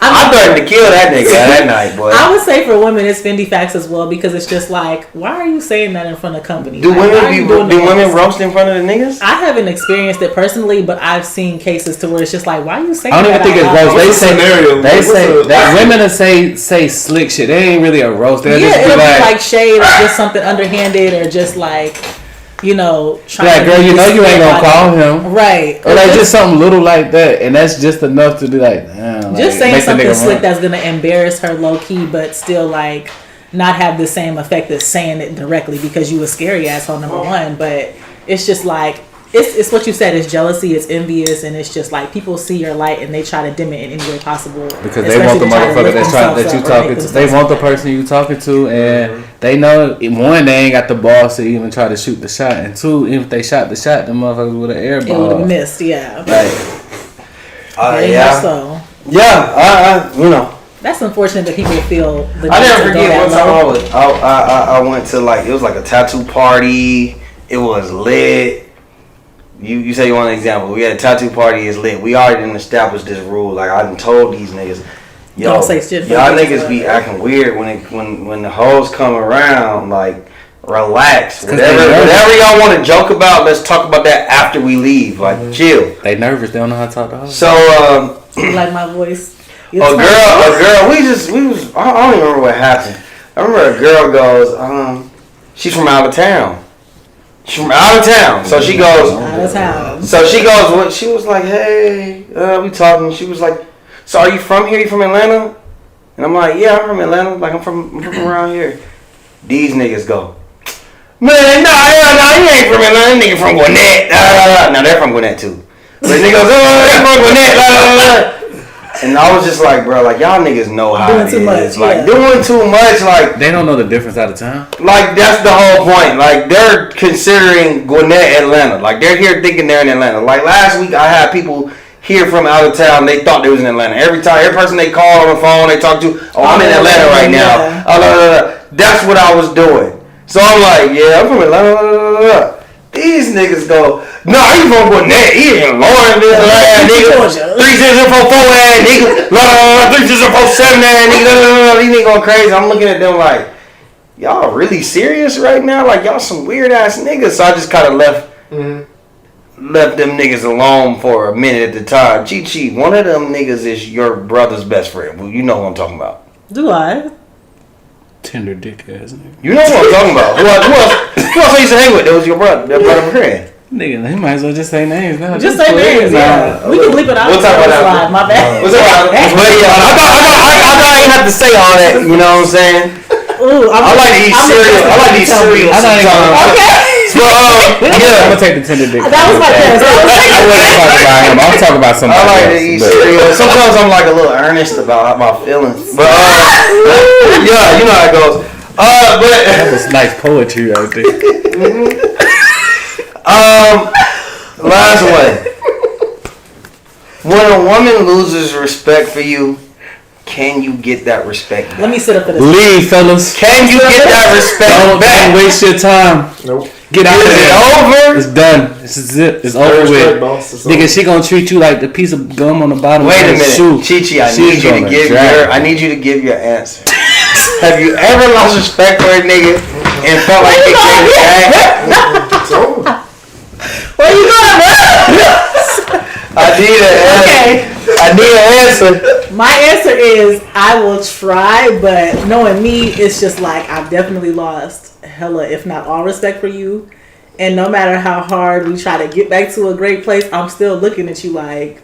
I threatened to kill that nigga that night, boy. I would say for women it's Fendi facts as well because it's just like, why are you saying that in front of company? Do like, women roast in front of the niggas? I haven't experienced it personally, but I've seen cases to where it's just like, why are you saying I don't that? even think it's roast. They say that women that say slick shit. They ain't really a roast. They'll just it'll be like shade or just something underhanded or just like, you know, trying like, girl, you know you ain't gonna call him, right? Or like just something little like that, and that's just enough to be like, damn. Just saying something slick that's gonna embarrass her low key, but still like not have the same effect as saying it directly because you a scary asshole number one. But it's just like it's what you said. It's jealousy. It's envious, and it's just like people see your light and they try to dim it in any way possible because they want the motherfucker that you talking to. They want the person you talking to, and they know one, they ain't got the balls to even try to shoot the shot, and two, even if they shot the shot, the motherfuckers would have airball. It would have missed, yeah. Yeah. So. Yeah, you know. That's unfortunate that people feel. I never forget one time I went to like, it was like a tattoo party. It was lit. You say you want an example. We had a tattoo party. It's lit. We already done established this rule. Like I done told these niggas, yo, don't say shit. Y'all niggas be acting weird when the hoes come around. Like relax. Whatever y'all want to joke about, let's talk about that after we leave. Like chill. They nervous. They don't know how to talk to hoes. So like my voice. A girl. We was. I don't even remember what happened. I remember a girl goes, she's from out of town. She's from out of town. So she goes, out of town. So she goes, what? She was like, hey, we talking. She was like, so are you from here? You from Atlanta? And I'm like, yeah, I'm from Atlanta. Like, I'm from around here. These niggas go, man, nah, you ain't from Atlanta. Nigga from Gwinnett. Now they're from Gwinnett too. But niggas goes, they're from Gwinnett. And I was just like, bro, like y'all niggas know how doing it too is. much, Like doing too much, like they don't know the difference out of town. Like that's the whole point. Like they're considering Gwinnett, Atlanta. Like they're here thinking they're in Atlanta. Like last week, I had people here from out of town. They thought they was in Atlanta. Every person they call on the phone, they talk to, oh, I'm in Atlanta right now. That's what I was doing. So I'm like, yeah, I'm from Atlanta. These niggas go, nah, you from Gwinnett, he in Lawrenceville, nigga. 3644 ass nigga, 3647 ass nigga. These niggas going crazy. I'm looking at them like, y'all really serious right now? Like y'all some weird ass niggas. So I just kind of left them niggas alone for a minute at the time. Chi, one of them niggas is your brother's best friend. Well, you know what I'm talking about. Do I? Tender dick ass nigga. You know what I'm talking about. Who else I used to hang with? That was your brother, that brother friend. Nigga, he might as well just say names now. Just say names, yeah. We can bleep it out. We'll talk about that. My bad. What's up? But yeah, I thought I didn't have to say all that. You know what I'm saying? Ooh, I like to eat cereal. I like to eat cereal sometimes. Okay. So, yeah. I'm gonna take the tender dick. That was my guess. I wasn't talking about him. I'm talking about somebody I like else, to eat cereal. Sometimes I'm like a little earnest about my feelings. But yeah, you know how it goes. But that was nice poetry right there. Last one. When a woman loses respect for you, can you get that respect back? Let me sit up for this. Leave, fellas. Can you get that respect back? Don't waste your time. Nope. Get out of Is there. it over? It's done. This is it. It's over with. Nigga, she gonna treat you like the piece of gum on the bottom Wait of a her minute, shoe. Chi-Chi, I She's need gonna drag you to give your answer. Have you ever lost respect for a nigga and felt like they came back? It's over. Where you going, bro? I need an answer. Okay. I need an answer. My answer is I will try, but knowing me, it's just like I've definitely lost hella, if not all, respect for you. And no matter how hard we try to get back to a great place, I'm still looking at you like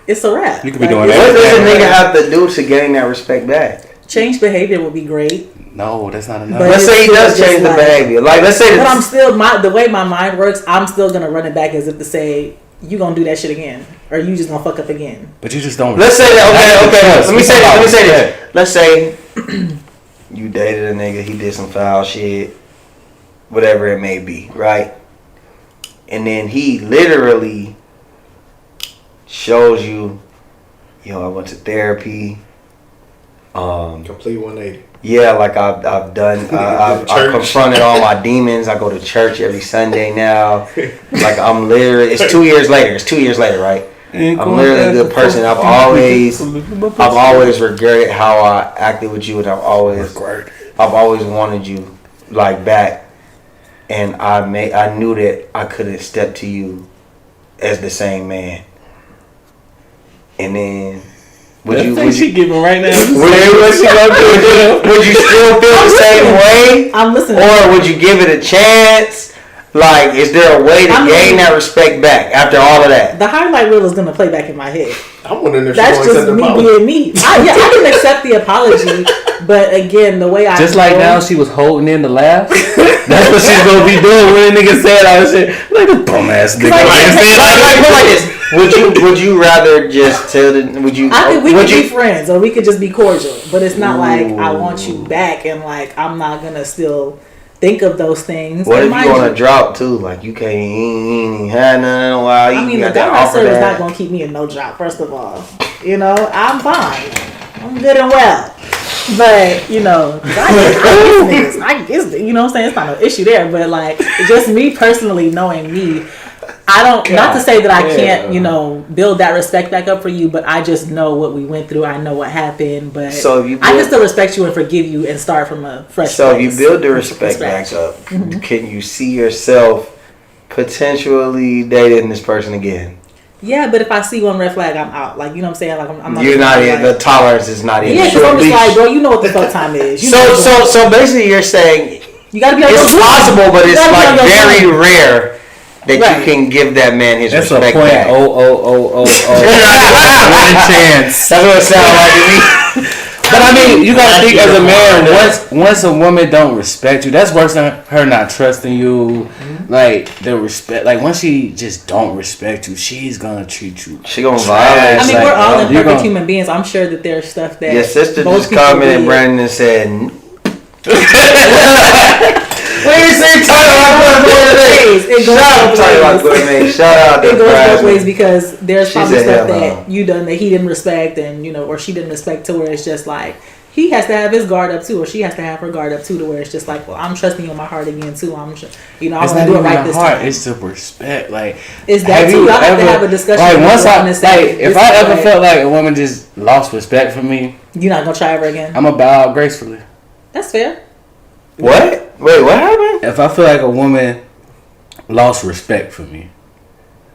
it's a wrap. You could be Like, doing What that. does a nigga have to do to gain that respect back? change behavior would be great. No, that's not enough. But Let's say he does it's change the like- behavior. Like, let's say But I'm this. still the way my mind works. I'm still gonna run it back as if to say you gonna do that shit again, or you just gonna fuck up again. But you just don't. Let's say that. Okay. Let me say this. Let's say you dated a nigga. He did some foul shit, whatever it may be, right? And then he literally shows you, I went to therapy. Complete 180. Yeah, like I've done. I've confronted all my demons. I go to church every Sunday now. Like I'm literally. It's 2 years later. Right? I'm literally a good person. I've always regretted how I acted with you, and I've always wanted you like back. And I knew that I couldn't step to you as the same man. And then would you she giving right now? Would you still feel the same way? I'm listening. Or would you give it a chance? Like, is there a way to gain that respect back after all of that? The highlight reel is gonna play back in my head. I'm wondering if That's she's just going to me accept the being me. I can accept the apology, but again, the way I Just like know- now, she was holding in the laugh. That's what she's gonna be doing when a nigga said all this shit. Like a bum ass nigga. Like this. Would you rather just tell the? Would you? We could be friends, or we could just be cordial. But it's not like I want you back, and like I'm not gonna still think of those things. What And if mind you on a drought too? Like you can't ain't had none in a while. I mean, the guy I serve is not gonna keep me in no drought. First of all, I'm fine. I'm good and well. But I guess you know what I'm saying. It's not no issue there. But like, just me personally, knowing me. I don't, not to say that I can't, build that respect back up for you, but I just know what we went through. I know what happened, but So if you I can still respect you and forgive you and start from a fresh So if place. you build the respect back up, can you see yourself potentially dating this person again? Yeah, but if I see one red flag, I'm out. Like, you know what I'm saying? Like, I'm not. You're not in, the tolerance is not in. Yeah, because I'm just like, bro, you know what the fuck time is. So basically you're saying you gotta be on it's your possible, but you it's gotta be like on your very zone. rare that you can give that man his That's respect a point. back. One chance. That's what it sounds like to me. But I mean, you gotta think as a man. Once a woman don't respect you, that's worse than her not trusting you. Like the respect, like once she just don't respect you, she's gonna treat you. She gonna violate. I mean, Like, we're all you're imperfect gonna- human beings. I'm sure that there's stuff that Your sister both just people commented, did. Brandon, and said, "What you say, Shout out It to goes both Brandon. ways because there's She probably said, stuff "Hell that you done that he didn't respect, and or she didn't respect to where it's just like he has to have his guard up too, or she has to have her guard up too, to where it's just like, well, I'm trusting you in my heart again too. I It's want not to do it even right the this heart. time. It's the respect. Like It's that too. I have to have a discussion. Like with once the I woman and say, if this I is ever right. felt like a woman just lost respect for me, You're not gonna try ever again. I'm gonna bow out gracefully. That's fair. What? Wait, what happened? If I feel like a woman lost respect for me,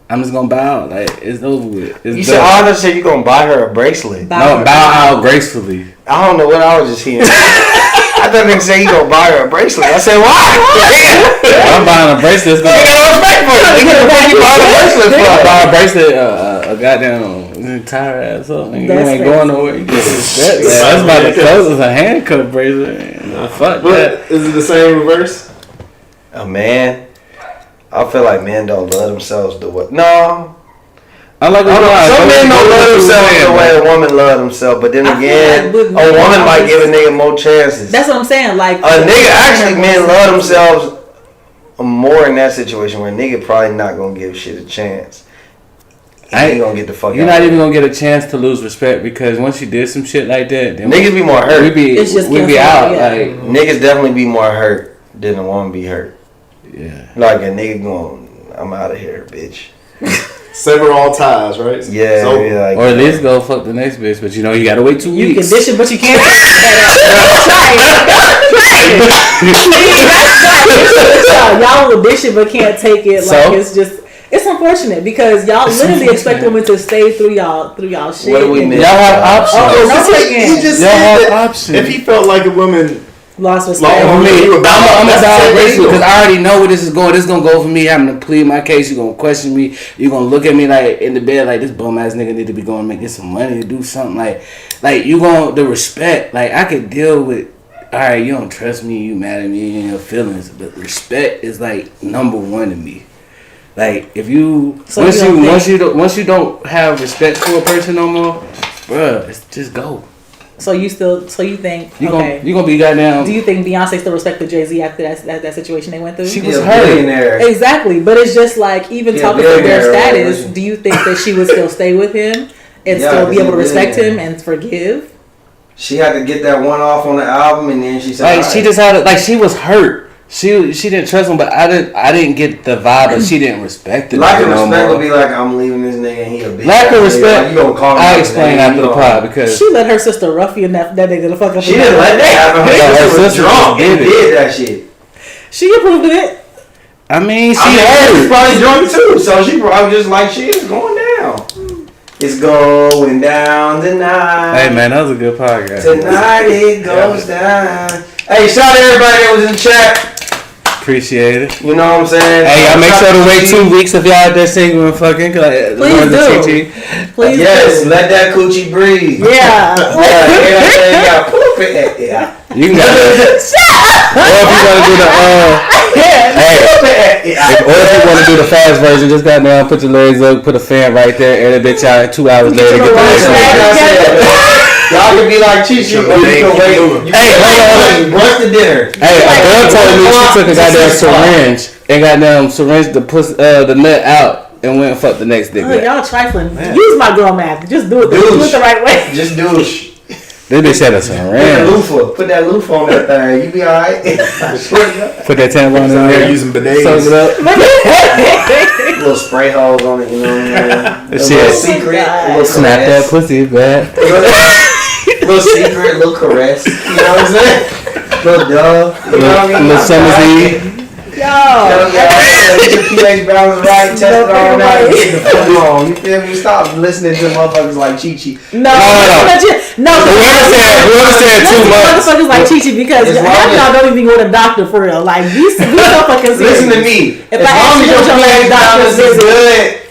I'm just gonna bow out. Like it's over with. It's You said done. I said you gonna buy her a bracelet. No, bow out gracefully. I don't know what I was just hearing. I thought they say you gonna buy her a bracelet. I said why? I'm buying a bracelet. You ain't got no respect for it. You buying a bracelet for? I buy a bracelet, a goddamn tire ass up. You ain't going nowhere. You get respect. That's about the closest a handcuff bracelet. Fuck that. Is it the same reverse? A man. I feel like men don't love themselves the way. No. I like some men don't love themselves the way a woman love themselves, but then I feel again, like with a men, woman I might was- give a nigga more chances. That's what I'm saying. Like A nigga, actually, men love themselves more in that situation where a nigga probably not gonna give shit a chance. ain't gonna get the fuck. You're not even gonna get a chance to lose respect because once you did some shit like that, then niggas be more hurt. We be out. Yeah. Like niggas definitely be more hurt than a woman be hurt. Yeah. Like a nigga going, I'm out of here, bitch. Sever all ties, right? Yeah. So, like, or at least go fuck the next bitch, but you know you gotta wait 2 weeks. You can dish it, but you can't. Y'all will dish it, but can't take it. Like it's just. It's unfortunate because y'all literally expect women to stay through y'all shit. What do we miss? Y'all have options. Oh, no he just y'all said have that options. if he felt like a woman lost respect. I'm gonna die gracefully because I already know where this is going. This is gonna go for me. I'm gonna plead my case. You're gonna question me. You're gonna look at me like in the bed like this bum ass nigga need to be going to make get some money to do something like you gonna the respect. Like I could deal with. All right, you don't trust me. You mad at me and your feelings, but respect is like number one to me. Like if you once you don't have respect for a person no more, bruh, it's just go. So you think you gonna be goddamn? Do you think Beyonce still respected Jay-Z after that situation they went through? She was hurt. Exactly, but it's just like even talking about their status. Do you think that she would still stay with him and still be able to respect him and forgive? She had to get that one off on the album, and then she said, like she just had like she was hurt. She didn't trust him, but I didn't get the vibe that she didn't respect it. Lack of respect would be like, I'm leaving this nigga and he a bitch. Lack of respect. Like, you gonna call I'll explain after the pod because she let her sister ruffian that nigga the fuck up. She didn't let that happen. Her sister was drunk and did that shit. She approved of it. I mean, she was probably drunk too, so she probably just like shit is going down. It's going down tonight. Hey man, that was a good podcast. Tonight it goes down. Hey, shout out to everybody that was in the chat. Appreciate it. You know what I'm saying? Hey, y'all make sure to wait 2 weeks if y'all out there single and fucking. Please do. Please do. Let that coochie breathe. Yeah. Yeah. You can or if you want to do the or if you want to do the fast version, just got down, put your legs up, put a fan right there, air the bitch out. 2 hours later, get the next one. Y'all can be like Chi-Chi, or you can wait. Hey, hold on. Rush the dinner. Hey, a girl told me she took a goddamn syringe and goddamn syringe the nut out and went and fucked the next dick. Y'all trifling. Use my girl math. Just do it. Do it the right way. Just douche. This bitch had a syringe. Put that loofah on that thing. You be alright. Put that tampon in there. Using bidets. Suck it up. Little spray hose on it. You know what I mean? Shit. Little secret. Little Snap that pussy back. Little secret, little caress. You know what I'm saying? Little dove. You know what I mean? Little summer's eve. Yo. Get your pH balance right. Test it all out. Get the fuck on. You feel me? Stop listening to motherfuckers like Chi-Chi. No. Whoever said too much. Motherfuckers like Chi-Chi because half y'all don't even go to the doctor for real. Like these motherfuckers. Listen to me. If as long as your pH balance is good,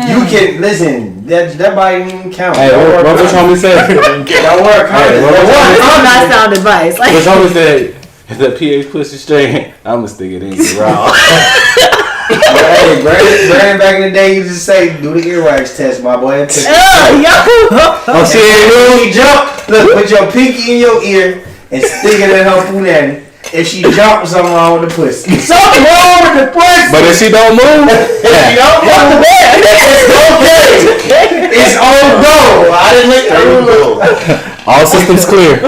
you can listen. That body didn't even count. Hey, what homie said? Don't work. I'm not sound advice. What homie said? If that pH pussy straight, I'ma stick it in you raw. Hey, Brandon back in the day used to say, do the earwax test, my boy. Yo. I'm saying, you jump. Look, put your pinky in your ear and stick it in her punani. If she jumps, something wrong with the pussy. Something wrong with the pussy. But if she don't move, it's okay. It's on go. I didn't make the all systems clear.